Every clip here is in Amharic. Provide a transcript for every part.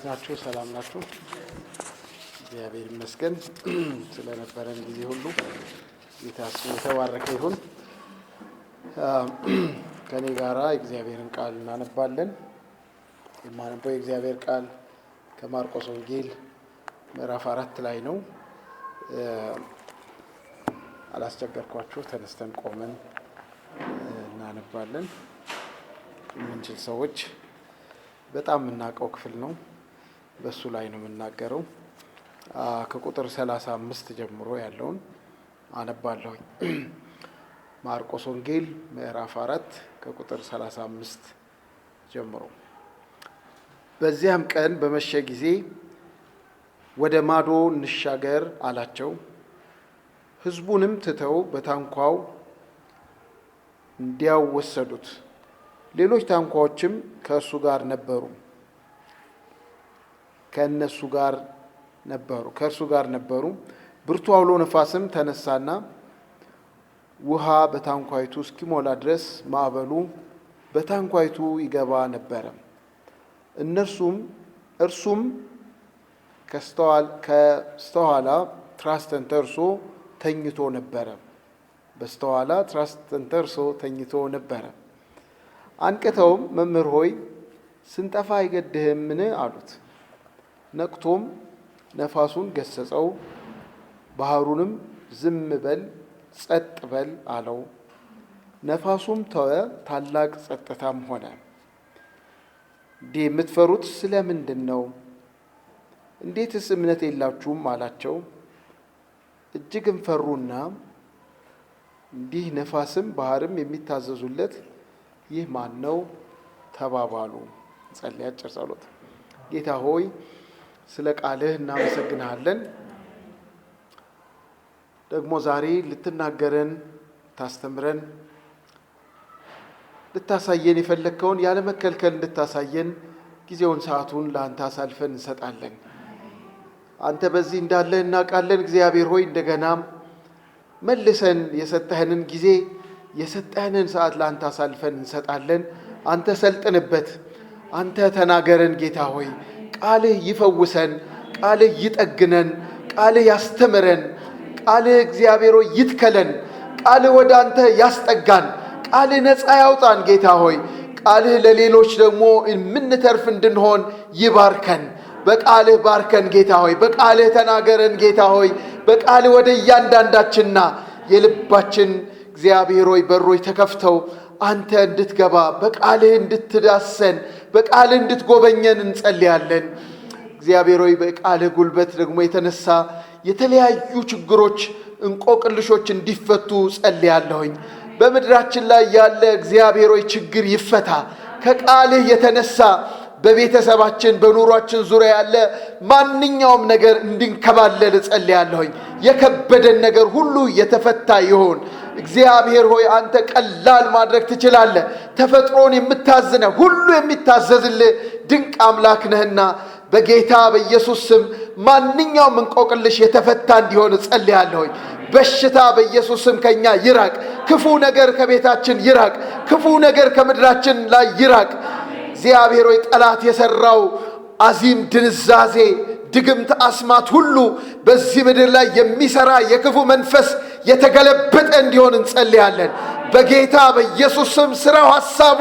ናችሁ? ሰላም ናችሁ? እግዚአብሔር ይመስገን ስለነበረን ጊዜ ሁሉ ጌታ ስሙ የተባረከ ይሁን። ከኔ ጋራ የእግዚአብሔርን ቃል እናነባለን። የማነበው የእግዚአብሔር ቃል ከማርቆስ ወንጌል ምዕራፍ 4 ላይ ነው። አላስቸገርኳችሁ፣ ተነስተን ቆመን እናነባለን። የምንችል ሰዎች በጣም የምናውቀው ክፍል ነው። በሱ ላይ ነው የምናገረው። ከቁጥር 35 ጀምሮ ያለውን አነባለሁ። ማርቆስ ወንጌል ምዕራፍ 4 ከቁጥር 35 ጀምሮ። በዚያም ቀን በመሸ ጊዜ ወደ ማዶ እንሻገር አላቸው። ሕዝቡንም ትተው በታንኳው እንዲያው ወሰዱት። ሌሎች ታንኳዎችም ከእርሱ ጋር ነበሩ። ከእርሱ ጋር ነበሩ። ብርቱ አውሎ ነፋስም ተነሳና ውሃ በታንኳይቱ እስኪሞላ ድረስ ማዕበሉ በታንኳይቱ ይገባ ነበረ። እርሱም ከስተኋላ ትራስ ተንተርሶ ተኝቶ ነበረ። አንቅተውም መምህር ሆይ ስንጠፋ አይገድህምን አሉት። ነቅቶም ነፋሱን ገሰጸው፣ ባህሩንም ዝም በል ጸጥ በል አለው። ነፋሱም ተወ፣ ታላቅ ጸጥታም ሆነ። እንዲህ የምትፈሩት ስለምንድን ነው? እንዴትስ እምነት የላችሁም አላቸው። እጅግም ፈሩና እንዲህ ነፋስም ባህርም የሚታዘዙለት ይህ ማን ነው ተባባሉ። ጸልይ። አጭር ጸሎት። ጌታ ሆይ ስለ ቃልህ እናመሰግንሃለን። ደግሞ ዛሬ ልትናገረን፣ ታስተምረን፣ ልታሳየን የፈለግከውን ያለመከልከል እንድታሳየን ጊዜውን ሰዓቱን ለአንተ አሳልፈን እንሰጣለን። አንተ በዚህ እንዳለህ እናውቃለን። እግዚአብሔር ሆይ እንደገናም መልሰን የሰጠህንን ጊዜ የሰጠህንን ሰዓት ለአንተ አሳልፈን እንሰጣለን። አንተ ሰልጥንበት፣ አንተ ተናገረን። ጌታ ሆይ ቃልህ ይፈውሰን፣ ቃልህ ይጠግነን፣ ቃልህ ያስተምረን፣ ቃልህ እግዚአብሔር ሆይ ይትከለን፣ ቃልህ ወደ አንተ ያስጠጋን፣ ቃልህ ነፃ ያውጣን። ጌታ ሆይ ቃልህ ለሌሎች ደግሞ የምንተርፍ እንድንሆን ይባርከን። በቃልህ ባርከን ጌታ ሆይ፣ በቃልህ ተናገረን ጌታ ሆይ። በቃልህ ወደ እያንዳንዳችንና የልባችን እግዚአብሔር ሆይ በሮች ተከፍተው አንተ እንድትገባ፣ በቃልህ እንድትዳሰን፣ በቃልህ እንድትጎበኘን እንጸልያለን። እግዚአብሔር ሆይ በቃልህ ጉልበት ደግሞ የተነሳ የተለያዩ ችግሮች፣ እንቆቅልሾች እንዲፈቱ ጸልያለሁኝ። በምድራችን ላይ ያለ እግዚአብሔር ሆይ ችግር ይፈታ። ከቃልህ የተነሳ በቤተሰባችን በኑሯችን ዙሪያ ያለ ማንኛውም ነገር እንድንከባለል ጸልያለሁኝ። የከበደን ነገር ሁሉ የተፈታ ይሁን። እግዚአብሔር ሆይ አንተ ቀላል ማድረግ ትችላለህ። ተፈጥሮን የምታዝነ ሁሉ የሚታዘዝልህ ድንቅ አምላክ ነህና በጌታ በኢየሱስ ስም ማንኛውም እንቆቅልሽ የተፈታ እንዲሆን ጸልያለሁኝ። በሽታ በኢየሱስ ስም ከኛ ይራቅ። ክፉ ነገር ከቤታችን ይራቅ። ክፉ ነገር ከምድራችን ላይ ይራቅ። እግዚአብሔር ሆይ ጠላት የሰራው አዚም ድንዛዜ፣ ድግምት፣ አስማት ሁሉ በዚህ ምድር ላይ የሚሰራ የክፉ መንፈስ የተገለበጠ እንዲሆን እንጸልያለን። በጌታ በኢየሱስ ስም ስራው፣ ሐሳቡ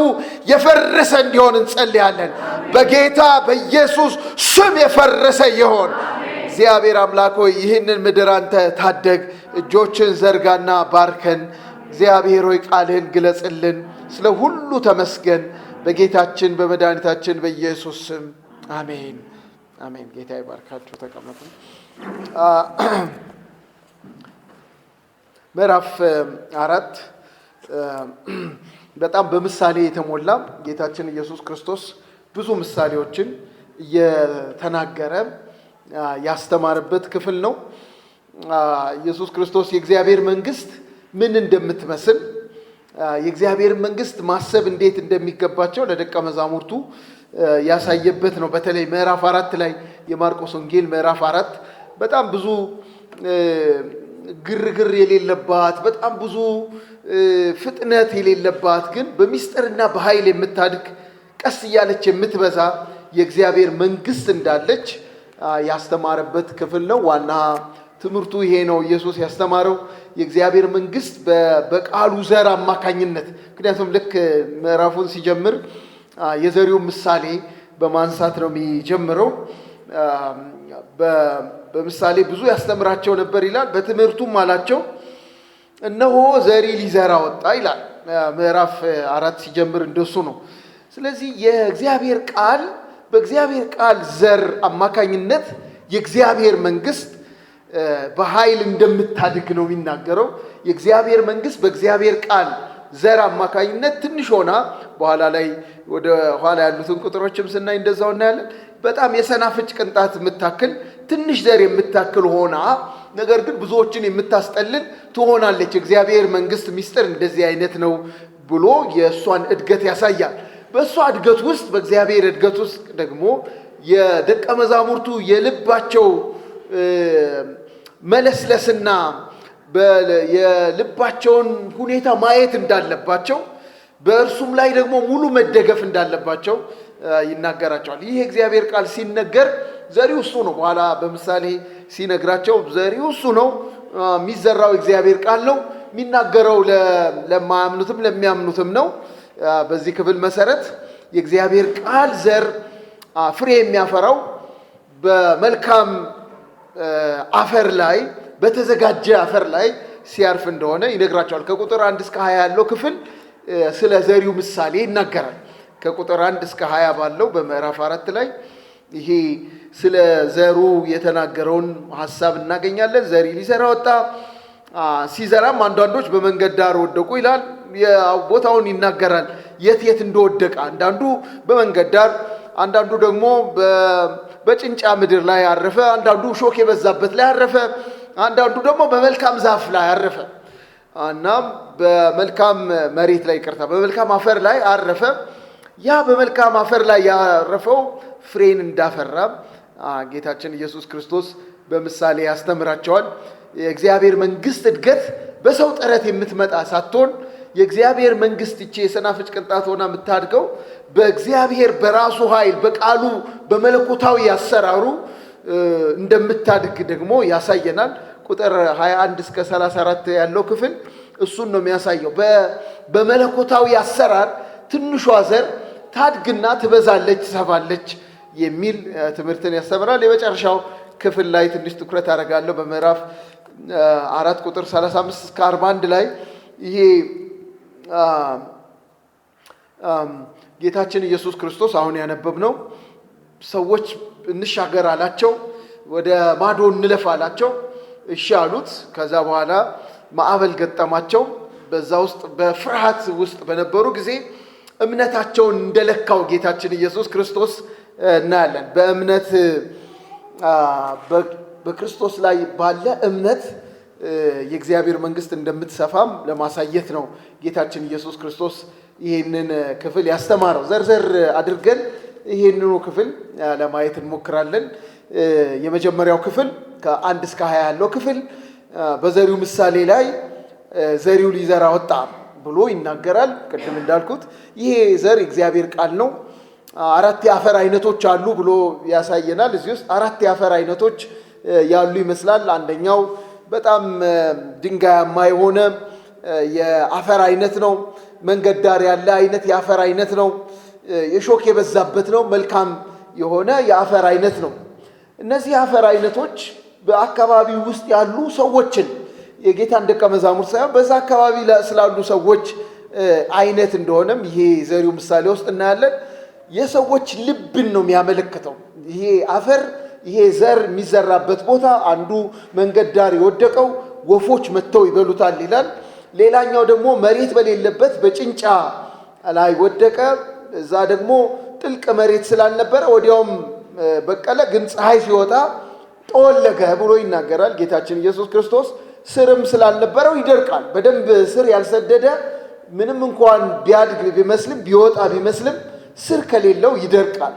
የፈረሰ እንዲሆን እንጸልያለን። በጌታ በኢየሱስ ስም የፈረሰ ይሆን። እግዚአብሔር አምላክ ሆይ ይህንን ምድር አንተ ታደግ። እጆችን ዘርጋና ባርከን። እግዚአብሔር ሆይ ቃልህን ግለጽልን። ስለ ሁሉ ተመስገን። በጌታችን በመድኃኒታችን በኢየሱስ ስም አሜን፣ አሜን። ጌታ ይባርካችሁ። ተቀመጡ። ምዕራፍ 4 በጣም በምሳሌ የተሞላ ጌታችን ኢየሱስ ክርስቶስ ብዙ ምሳሌዎችን እየተናገረ ያስተማረበት ክፍል ነው። ኢየሱስ ክርስቶስ የእግዚአብሔር መንግስት ምን እንደምትመስል፣ የእግዚአብሔር መንግስት ማሰብ እንዴት እንደሚገባቸው ለደቀ መዛሙርቱ ያሳየበት ነው። በተለይ ምዕራፍ 4 ላይ የማርቆስ ወንጌል ምዕራፍ 4 በጣም ብዙ ግርግር የሌለባት፣ በጣም ብዙ ፍጥነት የሌለባት፣ ግን በሚስጥርና በኃይል የምታድግ ቀስ እያለች የምትበዛ የእግዚአብሔር መንግስት እንዳለች ያስተማረበት ክፍል ነው። ዋና ትምህርቱ ይሄ ነው። ኢየሱስ ያስተማረው የእግዚአብሔር መንግስት በቃሉ ዘር አማካኝነት፣ ምክንያቱም ልክ ምዕራፉን ሲጀምር የዘሪው ምሳሌ በማንሳት ነው የሚጀምረው። በምሳሌ ብዙ ያስተምራቸው ነበር ይላል። በትምህርቱም አላቸው እነሆ ዘሪ ሊዘራ ወጣ ይላል። ምዕራፍ 4 ሲጀምር እንደሱ ነው። ስለዚህ የእግዚአብሔር ቃል በእግዚአብሔር ቃል ዘር አማካኝነት የእግዚአብሔር መንግስት በኃይል እንደምታድግ ነው የሚናገረው። የእግዚአብሔር መንግስት በእግዚአብሔር ቃል ዘር አማካኝነት ትንሽ ሆና በኋላ ላይ ወደ ኋላ ያሉትን ቁጥሮችም ስናይ እንደዛው እናያለን። በጣም የሰናፍጭ ቅንጣት የምታክል ትንሽ ዘር የምታክል ሆና ነገር ግን ብዙዎችን የምታስጠልል ትሆናለች። እግዚአብሔር መንግስት ሚስጥር እንደዚህ አይነት ነው ብሎ የእሷን እድገት ያሳያል። በእሷ እድገት ውስጥ በእግዚአብሔር እድገት ውስጥ ደግሞ የደቀ መዛሙርቱ የልባቸው መለስለስና የልባቸውን ሁኔታ ማየት እንዳለባቸው በእርሱም ላይ ደግሞ ሙሉ መደገፍ እንዳለባቸው ይናገራቸዋል። ይህ የእግዚአብሔር ቃል ሲነገር ዘሪው እሱ ነው። በኋላ በምሳሌ ሲነግራቸው ዘሪው እሱ ነው፣ የሚዘራው እግዚአብሔር ቃል ነው፣ የሚናገረው ለማያምኑትም ለሚያምኑትም ነው። በዚህ ክፍል መሰረት የእግዚአብሔር ቃል ዘር ፍሬ የሚያፈራው በመልካም አፈር ላይ በተዘጋጀ አፈር ላይ ሲያርፍ እንደሆነ ይነግራቸዋል። ከቁጥር 1 እስከ 20 ያለው ክፍል ስለ ዘሪው ምሳሌ ይናገራል። ከቁጥር 1 እስከ 20 ባለው በምዕራፍ 4 ላይ ይሄ ስለ ዘሩ የተናገረውን ሐሳብ እናገኛለን። ዘሪ ሊዘራ ወጣ፣ ሲዘራም አንዳንዶች በመንገድ ዳር ወደቁ ይላል። ቦታውን ይናገራል፣ የት የት እንደወደቀ። አንዳንዱ በመንገድ ዳር፣ አንዳንዱ ደግሞ በጭንጫ ምድር ላይ አረፈ፣ አንዳንዱ ሾክ የበዛበት ላይ አረፈ፣ አንዳንዱ ደግሞ በመልካም ዛፍ ላይ አረፈ እና በመልካም መሬት ላይ በመልካም አፈር ላይ አረፈ። ያ በመልካም አፈር ላይ ያረፈው ፍሬን እንዳፈራ ጌታችን ኢየሱስ ክርስቶስ በምሳሌ ያስተምራቸዋል። የእግዚአብሔር መንግስት እድገት በሰው ጥረት የምትመጣ ሳትሆን የእግዚአብሔር መንግስት እቺ የሰናፍጭ ቅንጣት ሆና የምታድገው በእግዚአብሔር በራሱ ኃይል በቃሉ በመለኮታዊ አሰራሩ እንደምታድግ ደግሞ ያሳየናል። ቁጥር 21 እስከ 34 ያለው ክፍል እሱን ነው የሚያሳየው። በመለኮታዊ አሰራር ትንሿ ዘር ታድግና ትበዛለች፣ ትሰፋለች የሚል ትምህርትን ያስተምራል። የመጨረሻው ክፍል ላይ ትንሽ ትኩረት አደርጋለሁ። በምዕራፍ 4 ቁጥር 35 እስከ 41 ላይ ይሄ ጌታችን ኢየሱስ ክርስቶስ አሁን ያነበብነው ሰዎች እንሻገር አላቸው፣ ወደ ማዶ እንለፍ አላቸው። እሺ አሉት። ከዛ በኋላ ማዕበል ገጠማቸው። በዛ ውስጥ በፍርሃት ውስጥ በነበሩ ጊዜ እምነታቸውን እንደለካው ጌታችን ኢየሱስ ክርስቶስ እናያለን። በእምነት በክርስቶስ ላይ ባለ እምነት የእግዚአብሔር መንግስት እንደምትሰፋም ለማሳየት ነው ጌታችን ኢየሱስ ክርስቶስ ይህንን ክፍል ያስተማረው። ዘርዘር አድርገን ይህንኑ ክፍል ለማየት እንሞክራለን። የመጀመሪያው ክፍል ከ1 እስከ 20 ያለው ክፍል በዘሪው ምሳሌ ላይ ዘሪው ሊዘራ ወጣ ብሎ ይናገራል። ቅድም እንዳልኩት ይሄ ዘር እግዚአብሔር ቃል ነው። 4 የአፈር አይነቶች አሉ ብሎ ያሳየናል። እዚህ ውስጥ 4 የአፈር አይነቶች ያሉ ይመስላል። አንደኛው በጣም ድንጋያማ የሆነ የአፈር አይነት ነው። መንገድ ዳር ያለ አይነት የአፈር አይነት ነው። የሾክ የበዛበት ነው። መልካም የሆነ የአፈር አይነት ነው። እነዚህ የአፈር አይነቶች በአካባቢው ውስጥ ያሉ ሰዎችን የጌታን ደቀ መዛሙርት ሳይሆን በዛ አካባቢ ስላሉ ሰዎች አይነት እንደሆነም ይሄ ዘሪው ምሳሌ ውስጥ እናያለን። የሰዎች ልብን ነው የሚያመለክተው። ይሄ አፈር ይሄ ዘር የሚዘራበት ቦታ አንዱ መንገድ ዳር የወደቀው ወፎች መጥተው ይበሉታል ይላል። ሌላኛው ደግሞ መሬት በሌለበት በጭንጫ ላይ ወደቀ። እዛ ደግሞ ጥልቅ መሬት ስላልነበረ ወዲያውም በቀለ፣ ግን ፀሐይ ሲወጣ ጠወለገ ብሎ ይናገራል ጌታችን ኢየሱስ ክርስቶስ። ስርም ስላልነበረው ይደርቃል። በደንብ ስር ያልሰደደ ምንም እንኳን ቢያድግ ቢመስልም ቢወጣ ቢመስልም ስር ከሌለው ይደርቃል።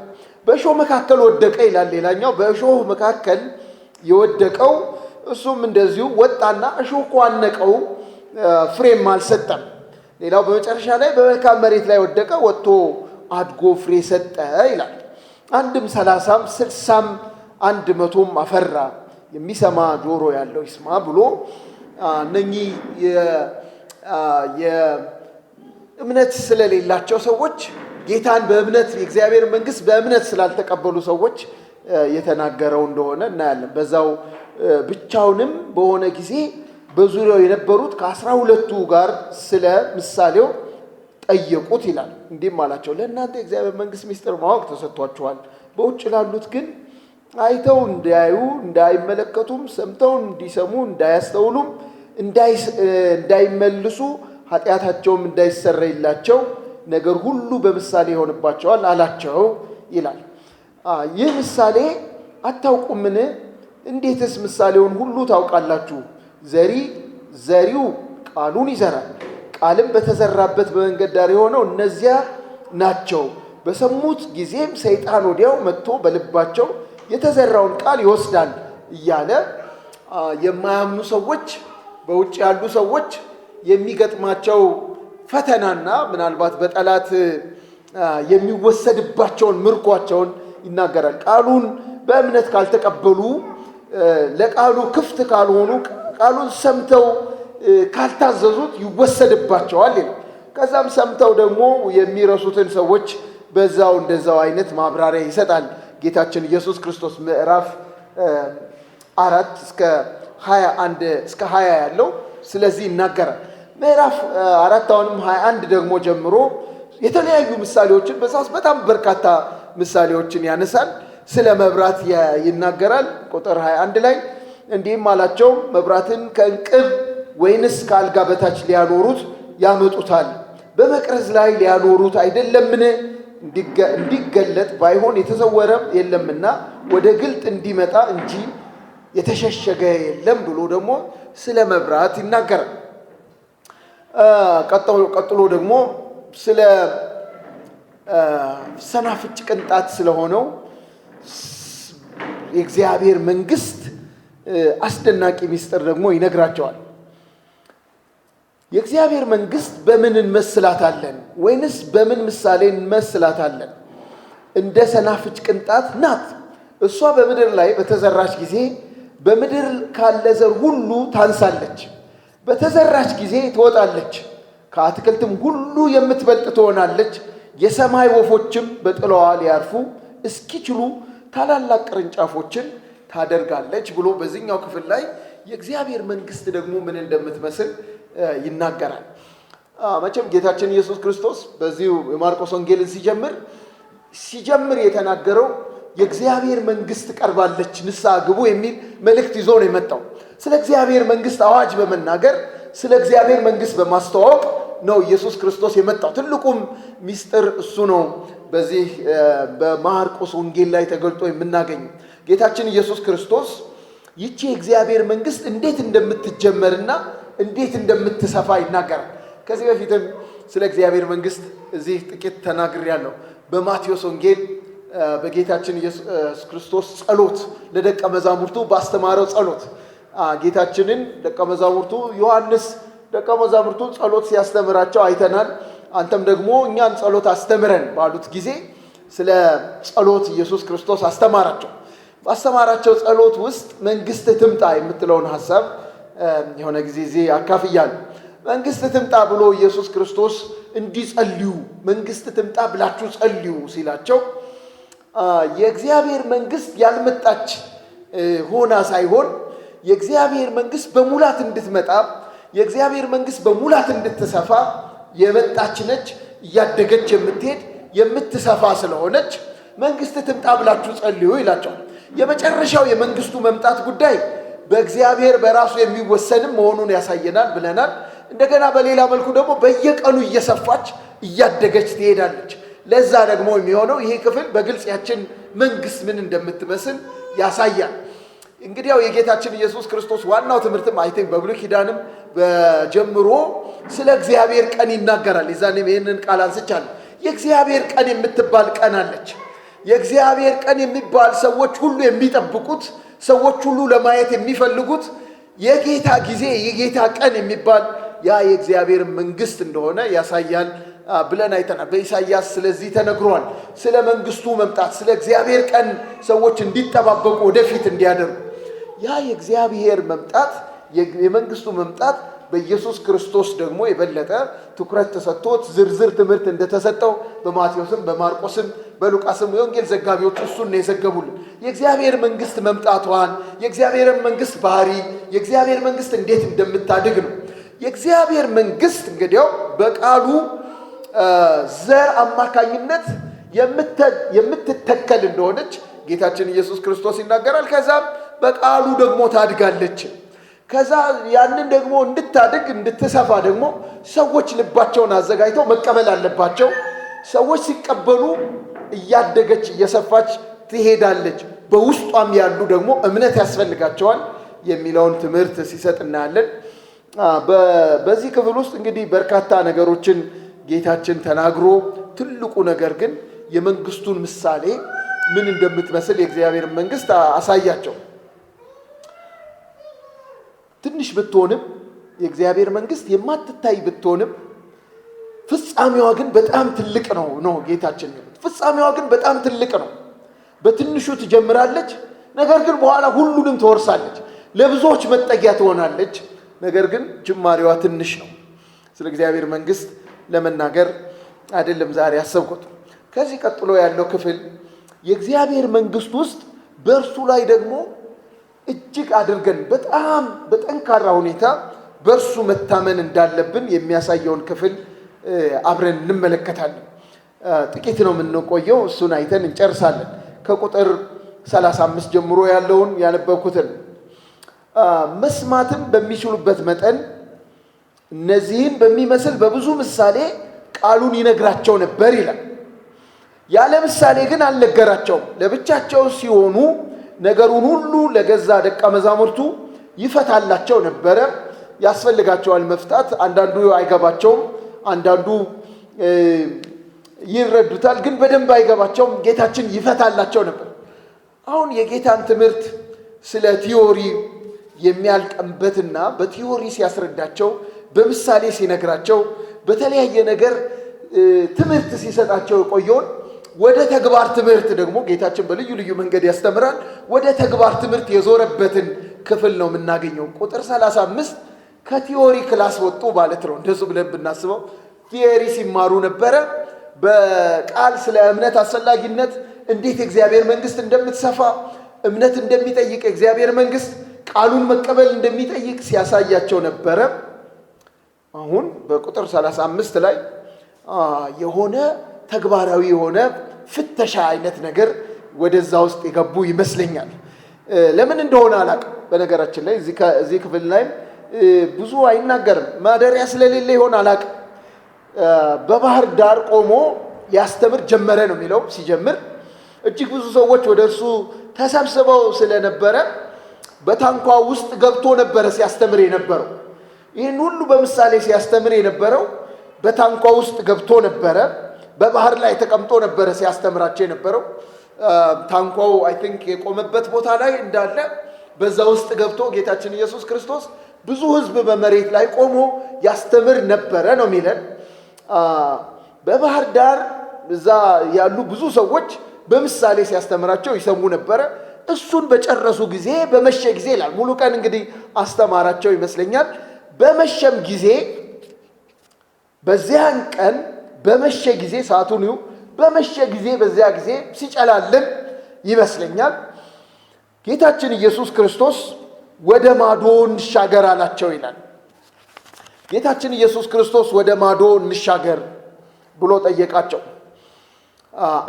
በእሾህ መካከል ወደቀ ይላል። ሌላኛው በእሾህ መካከል የወደቀው እሱም እንደዚሁ ወጣና እሾህ ቋነቀው፣ ፍሬም አልሰጠም። ሌላው በመጨረሻ ላይ በመልካም መሬት ላይ ወደቀ፣ ወጥቶ አድጎ ፍሬ ሰጠ ይላል። አንድም 30ም 60ም 100ም አፈራ። የሚሰማ ጆሮ ያለው ይስማ ብሎ እነኚህ የእምነት ስለሌላቸው ሰዎች ጌታን በእምነት የእግዚአብሔር መንግስት በእምነት ስላልተቀበሉ ሰዎች የተናገረው እንደሆነ እናያለን። በዛው ብቻውንም በሆነ ጊዜ በዙሪያው የነበሩት ከ12ቱ ጋር ስለ ምሳሌው ጠየቁት ይላል። እንዲህም አላቸው፣ ለእናንተ የእግዚአብሔር መንግስት ምስጢር ማወቅ ተሰጥቷችኋል። በውጭ ላሉት ግን አይተው እንዳያዩ እንዳይመለከቱም፣ ሰምተው እንዲሰሙ እንዳያስተውሉም፣ እንዳይመልሱ፣ ኃጢአታቸውም እንዳይሰረይላቸው ነገር ሁሉ በምሳሌ ይሆንባቸዋል አላቸው ይላል። ይህ ምሳሌ አታውቁምን? እንዴትስ ምሳሌውን ሁሉ ታውቃላችሁ? ዘሪው ቃሉን ይዘራል። ቃልም በተዘራበት በመንገድ ዳር የሆነው እነዚያ ናቸው። በሰሙት ጊዜም ሰይጣን ወዲያው መጥቶ በልባቸው የተዘራውን ቃል ይወስዳል እያለ የማያምኑ ሰዎች፣ በውጭ ያሉ ሰዎች የሚገጥማቸው ፈተናና ምናልባት በጠላት የሚወሰድባቸውን ምርኳቸውን ይናገራል። ቃሉን በእምነት ካልተቀበሉ፣ ለቃሉ ክፍት ካልሆኑ፣ ቃሉን ሰምተው ካልታዘዙት ይወሰድባቸዋል ይላል። ከዛም ሰምተው ደግሞ የሚረሱትን ሰዎች በዛው እንደዛው አይነት ማብራሪያ ይሰጣል ጌታችን ኢየሱስ ክርስቶስ። ምዕራፍ 4 እስከ 21 እስከ 20 ያለው ስለዚህ ይናገራል። ምዕራፍ 4 አሁንም 21 ደግሞ ጀምሮ የተለያዩ ምሳሌዎችን በዛ ውስጥ በጣም በርካታ ምሳሌዎችን ያነሳል። ስለ መብራት ይናገራል። ቁጥር 21 ላይ እንዲህም አላቸው፣ መብራትን ከእንቅብ ወይንስ ከአልጋ በታች ሊያኖሩት ያመጡታል? በመቅረዝ ላይ ሊያኖሩት አይደለምን? እንዲገለጥ ባይሆን የተሰወረም የለምና ወደ ግልጥ እንዲመጣ እንጂ የተሸሸገ የለም ብሎ ደግሞ ስለ መብራት ይናገራል። ቀጥሎ ደግሞ ስለ ሰናፍጭ ቅንጣት ስለሆነው የእግዚአብሔር መንግስት አስደናቂ ምስጢር ደግሞ ይነግራቸዋል። የእግዚአብሔር መንግስት በምን እንመስላታለን? ወይንስ በምን ምሳሌ እንመስላታለን? እንደ ሰናፍጭ ቅንጣት ናት። እሷ በምድር ላይ በተዘራች ጊዜ በምድር ካለ ዘር ሁሉ ታንሳለች፣ በተዘራች ጊዜ ትወጣለች፣ ከአትክልትም ሁሉ የምትበልጥ ትሆናለች፣ የሰማይ ወፎችም በጥላዋ ሊያርፉ እስኪችሉ ታላላቅ ቅርንጫፎችን ታደርጋለች ብሎ በዚህኛው ክፍል ላይ የእግዚአብሔር መንግስት ደግሞ ምን እንደምትመስል ይናገራል። መቼም ጌታችን ኢየሱስ ክርስቶስ በዚሁ የማርቆስ ወንጌልን ሲጀምር የተናገረው የእግዚአብሔር መንግስት ቀርባለች ንስሐ ግቡ የሚል መልእክት ይዞ ነው የመጣው። ስለ እግዚአብሔር መንግስት አዋጅ በመናገር ስለ እግዚአብሔር መንግስት በማስተዋወቅ ነው ኢየሱስ ክርስቶስ የመጣው። ትልቁም ሚስጥር እሱ ነው። በዚህ በማርቆስ ወንጌል ላይ ተገልጦ የምናገኘው ጌታችን ኢየሱስ ክርስቶስ ይቺ የእግዚአብሔር መንግስት እንዴት እንደምትጀመርና እንዴት እንደምትሰፋ ይናገራል። ከዚህ በፊትም ስለ እግዚአብሔር መንግስት እዚህ ጥቂት ተናግሬያለሁ። በማቴዎስ ወንጌል በጌታችን ኢየሱስ ክርስቶስ ጸሎት ለደቀ መዛሙርቱ ባስተማረው ጸሎት ጌታችንን ደቀ መዛሙርቱ ዮሐንስ ደቀ መዛሙርቱ ጸሎት ሲያስተምራቸው አይተናል። አንተም ደግሞ እኛን ጸሎት አስተምረን ባሉት ጊዜ ስለ ጸሎት ኢየሱስ ክርስቶስ አስተማራቸው። ባስተማራቸው ጸሎት ውስጥ መንግስት ትምጣ የምትለውን ሐሳብ የሆነ ጊዜ እዚህ አካፍያለሁ። መንግስት ትምጣ ብሎ ኢየሱስ ክርስቶስ እንዲጸልዩ መንግስት ትምጣ ብላችሁ ጸልዩ ሲላቸው የእግዚአብሔር መንግስት ያልመጣች ሆና ሳይሆን የእግዚአብሔር መንግስት በሙላት እንድትመጣ የእግዚአብሔር መንግስት በሙላት እንድትሰፋ የመጣች ነች። እያደገች የምትሄድ የምትሰፋ ስለሆነች መንግስት ትምጣ ብላችሁ ጸልዩ ይላቸዋል። የመጨረሻው የመንግስቱ መምጣት ጉዳይ በእግዚአብሔር በራሱ የሚወሰንም መሆኑን ያሳየናል ብለናል። እንደገና በሌላ መልኩ ደግሞ በየቀኑ እየሰፋች እያደገች ትሄዳለች። ለዛ ደግሞ የሚሆነው ይሄ ክፍል በግልጽ ያችን መንግስት ምን እንደምትመስል ያሳያል። እንግዲያው የጌታችን ኢየሱስ ክርስቶስ ዋናው ትምህርትም አይተን በብሉይ ኪዳንም በጀምሮ ስለ እግዚአብሔር ቀን ይናገራል። የዛኔም ይህንን ቃል አንስቻለሁ። የእግዚአብሔር ቀን የምትባል ቀን አለች። የእግዚአብሔር ቀን የሚባል ሰዎች ሁሉ የሚጠብቁት፣ ሰዎች ሁሉ ለማየት የሚፈልጉት የጌታ ጊዜ የጌታ ቀን የሚባል ያ የእግዚአብሔር መንግስት እንደሆነ ያሳያል ብለን አይተናል። በኢሳይያስ ስለዚህ ተነግሯል። ስለ መንግስቱ መምጣት፣ ስለ እግዚአብሔር ቀን ሰዎች እንዲጠባበቁ ወደፊት እንዲያደርጉ ያ የእግዚአብሔር መምጣት የመንግስቱ መምጣት በኢየሱስ ክርስቶስ ደግሞ የበለጠ ትኩረት ተሰጥቶት ዝርዝር ትምህርት እንደተሰጠው በማቴዎስም በማርቆስም በሉቃስም የወንጌል ዘጋቢዎች እሱን ነው የዘገቡልን። የእግዚአብሔር መንግስት መምጣቷን፣ የእግዚአብሔር መንግስት ባህሪ፣ የእግዚአብሔር መንግስት እንዴት እንደምታድግ ነው። የእግዚአብሔር መንግስት እንግዲያው በቃሉ ዘር አማካኝነት የምትተከል እንደሆነች ጌታችን ኢየሱስ ክርስቶስ ይናገራል። ከዛም በቃሉ ደግሞ ታድጋለች። ከዛ ያንን ደግሞ እንድታድግ እንድትሰፋ ደግሞ ሰዎች ልባቸውን አዘጋጅተው መቀበል አለባቸው። ሰዎች ሲቀበሉ እያደገች እየሰፋች ትሄዳለች። በውስጧም ያሉ ደግሞ እምነት ያስፈልጋቸዋል የሚለውን ትምህርት ሲሰጥ እናያለን። በዚህ ክፍል ውስጥ እንግዲህ በርካታ ነገሮችን ጌታችን ተናግሮ ትልቁ ነገር ግን የመንግስቱን ምሳሌ ምን እንደምትመስል የእግዚአብሔር መንግስት አሳያቸው። ትንሽ ብትሆንም የእግዚአብሔር መንግስት የማትታይ ብትሆንም ፍጻሜዋ ግን በጣም ትልቅ ነው ጌታችን። ፍጻሜዋ ግን በጣም ትልቅ ነው። በትንሹ ትጀምራለች፣ ነገር ግን በኋላ ሁሉንም ትወርሳለች። ለብዙዎች መጠጊያ ትሆናለች፣ ነገር ግን ጅማሬዋ ትንሽ ነው። ስለ እግዚአብሔር መንግስት ለመናገር አይደለም ዛሬ ያሰብኩት። ከዚህ ቀጥሎ ያለው ክፍል የእግዚአብሔር መንግስት ውስጥ በእርሱ ላይ ደግሞ እጅግ አድርገን በጣም በጠንካራ ሁኔታ በእርሱ መታመን እንዳለብን የሚያሳየውን ክፍል አብረን እንመለከታለን። ጥቂት ነው የምንቆየው፣ እሱን አይተን እንጨርሳለን። ከቁጥር 35 ጀምሮ ያለውን ያነበብኩትን መስማትም በሚችሉበት መጠን እነዚህን በሚመስል በብዙ ምሳሌ ቃሉን ይነግራቸው ነበር ይላል። ያለ ምሳሌ ግን አልነገራቸውም። ለብቻቸው ሲሆኑ ነገሩን ሁሉ ለገዛ ደቀ መዛሙርቱ ይፈታላቸው ነበረ። ያስፈልጋቸዋል መፍታት። አንዳንዱ አይገባቸውም፣ አንዳንዱ ይረዱታል፣ ግን በደንብ አይገባቸውም። ጌታችን ይፈታላቸው ነበር። አሁን የጌታን ትምህርት ስለ ቲዮሪ የሚያልቀምበትና በቲዮሪ ሲያስረዳቸው፣ በምሳሌ ሲነግራቸው፣ በተለያየ ነገር ትምህርት ሲሰጣቸው የቆየውን ወደ ተግባር ትምህርት ደግሞ ጌታችን በልዩ ልዩ መንገድ ያስተምራል። ወደ ተግባር ትምህርት የዞረበትን ክፍል ነው የምናገኘው። ቁጥር 35 ከቲዮሪ ክላስ ወጡ ማለት ነው። እንደሱ ብለን ብናስበው ቲዮሪ ሲማሩ ነበረ። በቃል ስለ እምነት አስፈላጊነት፣ እንዴት የእግዚአብሔር መንግስት እንደምትሰፋ፣ እምነት እንደሚጠይቅ የእግዚአብሔር መንግስት ቃሉን መቀበል እንደሚጠይቅ ሲያሳያቸው ነበረ። አሁን በቁጥር 35 ላይ የሆነ ተግባራዊ የሆነ ፍተሻ አይነት ነገር ወደዛ ውስጥ የገቡ ይመስለኛል። ለምን እንደሆነ አላውቅም። በነገራችን ላይ እዚህ ክፍል ላይ ብዙ አይናገርም። ማደሪያ ስለሌለ ይሆን አላውቅም። በባህር ዳር ቆሞ ያስተምር ጀመረ ነው የሚለው። ሲጀምር እጅግ ብዙ ሰዎች ወደ እርሱ ተሰብስበው ስለነበረ በታንኳ ውስጥ ገብቶ ነበረ ሲያስተምር የነበረው። ይህን ሁሉ በምሳሌ ሲያስተምር የነበረው በታንኳ ውስጥ ገብቶ ነበረ። በባህር ላይ ተቀምጦ ነበረ ሲያስተምራቸው የነበረው። ታንኳው አይ ቲንክ የቆመበት ቦታ ላይ እንዳለ በዛ ውስጥ ገብቶ ጌታችን ኢየሱስ ክርስቶስ ብዙ ሕዝብ በመሬት ላይ ቆሞ ያስተምር ነበረ ነው የሚለን። በባህር ዳር እዛ ያሉ ብዙ ሰዎች በምሳሌ ሲያስተምራቸው ይሰሙ ነበረ። እሱን በጨረሱ ጊዜ በመሸ ጊዜ ይላል። ሙሉ ቀን እንግዲህ አስተማራቸው ይመስለኛል። በመሸም ጊዜ በዚያን ቀን በመሸ ጊዜ ሰዓቱን ይሁ በመሸ ጊዜ በዚያ ጊዜ ሲጨላልን ይመስለኛል ጌታችን ኢየሱስ ክርስቶስ ወደ ማዶ እንሻገር አላቸው ይላል። ጌታችን ኢየሱስ ክርስቶስ ወደ ማዶ እንሻገር ብሎ ጠየቃቸው፣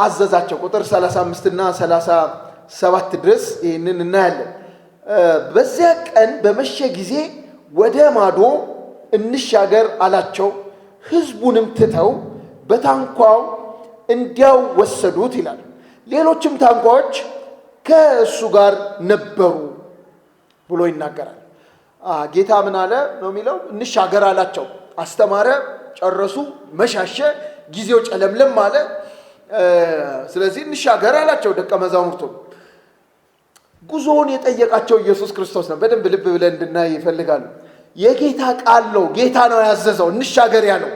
አዘዛቸው። ቁጥር 35 እና 37 ድረስ ይህንን እናያለን። በዚያ ቀን በመሸ ጊዜ ወደ ማዶ እንሻገር አላቸው። ሕዝቡንም ትተው በታንኳው እንዲያው ወሰዱት ይላል። ሌሎችም ታንኳዎች ከእሱ ጋር ነበሩ ብሎ ይናገራል። ጌታ ምን አለ ነው የሚለው? እንሻገር አላቸው። አስተማረ፣ ጨረሱ፣ መሻሸ፣ ጊዜው ጨለምለም አለ። ስለዚህ እንሻገር አላቸው ደቀ መዛሙርቱ። ጉዞውን የጠየቃቸው ኢየሱስ ክርስቶስ ነው። በደንብ ልብ ብለን እንድናይ ይፈልጋሉ። የጌታ ቃል ነው። ጌታ ነው ያዘዘው እንሻገር ያለው።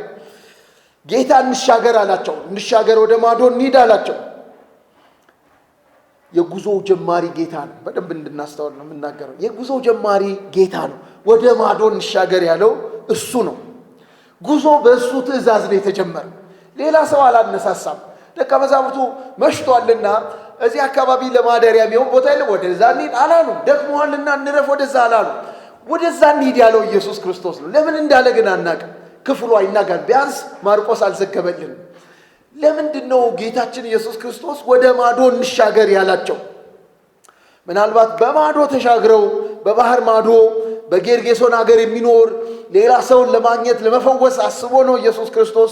ጌታ እንሻገር አላቸው። እንሻገር፣ ወደ ማዶ እንሂድ አላቸው። የጉዞው ጀማሪ ጌታ ነው። በደንብ እንድናስተውል ነው የምናገረው። የጉዞው ጀማሪ ጌታ ነው። ወደ ማዶ እንሻገር ያለው እርሱ ነው። ጉዞ በእሱ ትእዛዝ ነው የተጀመረው። ሌላ ሰው አላነሳሳም። ደቀ መዛሙርቱ መሽቷልና እዚህ አካባቢ ለማደሪያ የሚሆን ቦታ የለም፣ ወደዛ እንሂድ አላሉ። ደክሞሃልና እንረፍ ወደዛ አላሉ። ወደዛ እንሂድ ያለው ኢየሱስ ክርስቶስ ነው። ለምን እንዳለ ግን አናውቅም። ክፍሉ አይናገርም። ቢያንስ ማርቆስ አልዘገበልንም። ለምንድን ነው ጌታችን ኢየሱስ ክርስቶስ ወደ ማዶ እንሻገር ያላቸው? ምናልባት በማዶ ተሻግረው በባህር ማዶ በጌርጌሶን ሀገር የሚኖር ሌላ ሰውን ለማግኘት ለመፈወስ አስቦ ነው ኢየሱስ ክርስቶስ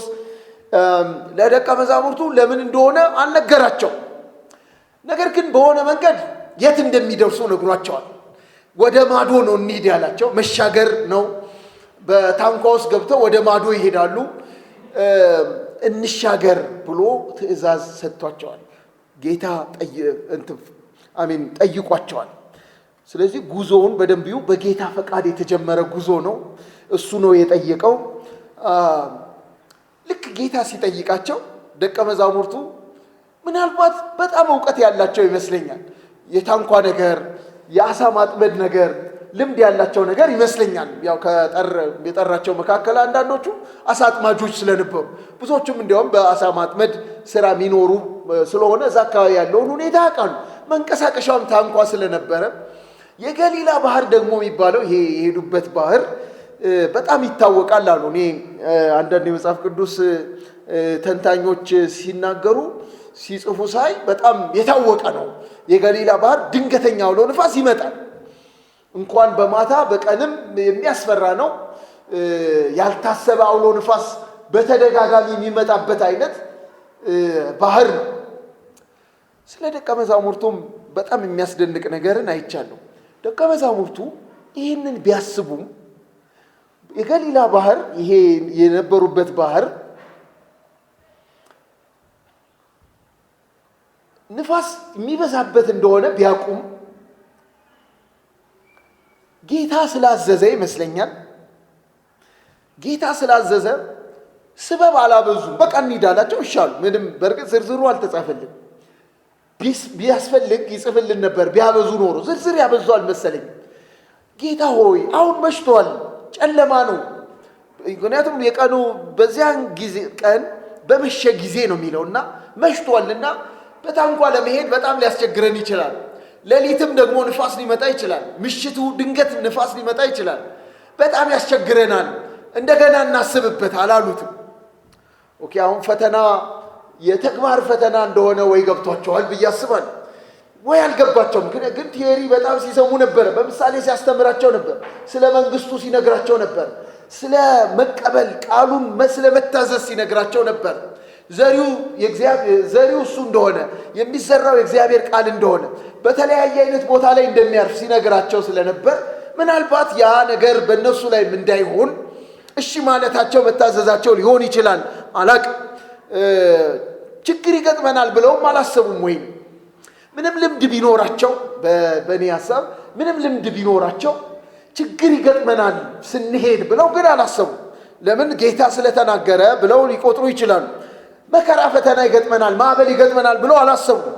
ለደቀ መዛሙርቱ ለምን እንደሆነ አልነገራቸው። ነገር ግን በሆነ መንገድ የት እንደሚደርሱ ነግሯቸዋል። ወደ ማዶ ነው እንሂድ ያላቸው። መሻገር ነው። በታንኳ ውስጥ ገብተው ወደ ማዶ ይሄዳሉ። እንሻገር ብሎ ትእዛዝ ሰጥቷቸዋል። ጌታ ጠይቋቸዋል። ስለዚህ ጉዞውን በደንብ በጌታ ፈቃድ የተጀመረ ጉዞ ነው። እሱ ነው የጠየቀው። ልክ ጌታ ሲጠይቃቸው ደቀ መዛሙርቱ ምናልባት በጣም እውቀት ያላቸው ይመስለኛል። የታንኳ ነገር፣ የአሳ ማጥመድ ነገር ልምድ ያላቸው ነገር ይመስለኛል። ያው የጠራቸው መካከል አንዳንዶቹ አሳ አጥማጆች ስለነበሩ፣ ብዙዎቹም እንዲያውም በአሳ ማጥመድ ስራ የሚኖሩ ስለሆነ እዛ አካባቢ ያለውን ሁኔታ ያውቃሉ። መንቀሳቀሻውም ታንኳ ስለነበረ የገሊላ ባህር ደግሞ የሚባለው ይሄ የሄዱበት ባህር በጣም ይታወቃል አሉ። እኔ አንዳንድ የመጽሐፍ ቅዱስ ተንታኞች ሲናገሩ ሲጽፉ ሳይ በጣም የታወቀ ነው። የገሊላ ባህር ድንገተኛ አውሎ ንፋስ ይመጣል። እንኳን በማታ በቀንም የሚያስፈራ ነው። ያልታሰበ አውሎ ንፋስ በተደጋጋሚ የሚመጣበት አይነት ባህር ነው። ስለ ደቀ መዛሙርቱም በጣም የሚያስደንቅ ነገርን አይቻለሁ። ደቀ መዛሙርቱ ይህንን ቢያስቡም የገሊላ ባህር ይሄ የነበሩበት ባህር ንፋስ የሚበዛበት እንደሆነ ቢያቁም ጌታ ስላዘዘ ይመስለኛል። ጌታ ስላዘዘ ስበብ አላበዙም። በቃ እንሂዳላቸው ይሻሉ። ምንም በእርግጥ ዝርዝሩ አልተጻፈልም። ቢያስፈልግ ይጽፍልን ነበር። ቢያበዙ ኖሮ ዝርዝር ያበዙ አልመሰለኝ። ጌታ ሆይ አሁን መሽቷል፣ ጨለማ ነው። ምክንያቱም የቀኑ በዚያን ጊዜ ቀን በመሸ ጊዜ ነው የሚለውና መሽቷልና በታንኳ ለመሄድ በጣም ሊያስቸግረን ይችላል። ሌሊትም ደግሞ ንፋስ ሊመጣ ይችላል። ምሽቱ ድንገት ንፋስ ሊመጣ ይችላል። በጣም ያስቸግረናል። እንደገና እናስብበት አላሉትም። ኦኬ፣ አሁን ፈተና የተግባር ፈተና እንደሆነ ወይ ገብቷቸዋል ብዬ አስባለሁ፣ ወይ አልገባቸውም። ግን ቲዮሪ በጣም ሲሰሙ ነበር። በምሳሌ ሲያስተምራቸው ነበር። ስለ መንግስቱ ሲነግራቸው ነበር። ስለ መቀበል ቃሉን ስለ መታዘዝ ሲነግራቸው ነበር። ዘሪው እሱ እንደሆነ የሚዘራው የእግዚአብሔር ቃል እንደሆነ በተለያየ አይነት ቦታ ላይ እንደሚያርፍ ሲነግራቸው ስለነበር ምናልባት ያ ነገር በእነሱ ላይ እንዳይሆን እሺ ማለታቸው መታዘዛቸው ሊሆን ይችላል። አላቅም። ችግር ይገጥመናል ብለውም አላሰቡም። ወይም ምንም ልምድ ቢኖራቸው በእኔ ሀሳብ ምንም ልምድ ቢኖራቸው ችግር ይገጥመናል ስንሄድ ብለው ግን አላሰቡም። ለምን? ጌታ ስለተናገረ ብለው ሊቆጥሩ ይችላሉ። መከራ ፈተና ይገጥመናል፣ ማዕበል ይገጥመናል ብለው አላሰቡም።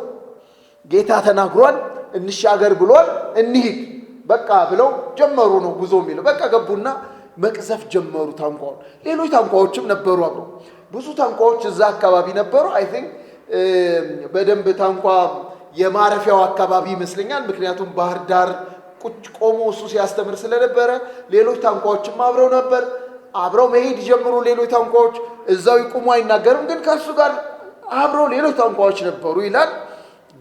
ጌታ ተናግሯል፣ እንሻገር ብሏል፣ እንሂድ በቃ ብለው ጀመሩ ነው ጉዞ የሚለው። በቃ ገቡና መቅዘፍ ጀመሩ ታንኳውን። ሌሎች ታንኳዎችም ነበሩ አብረው። ብዙ ታንኳዎች እዛ አካባቢ ነበሩ። አይ ቲንክ በደንብ ታንኳ የማረፊያው አካባቢ ይመስለኛል። ምክንያቱም ባህር ዳር ቁጭ ቆሞ እሱ ሲያስተምር ስለነበረ ሌሎች ታንኳዎችም አብረው ነበር። አብረው መሄድ ጀምሩ። ሌሎች ታንኳዎች እዛው ይቆሙ አይናገርም፣ ግን ከሱ ጋር አብረው ሌሎች ታንኳዎች ነበሩ ይላል።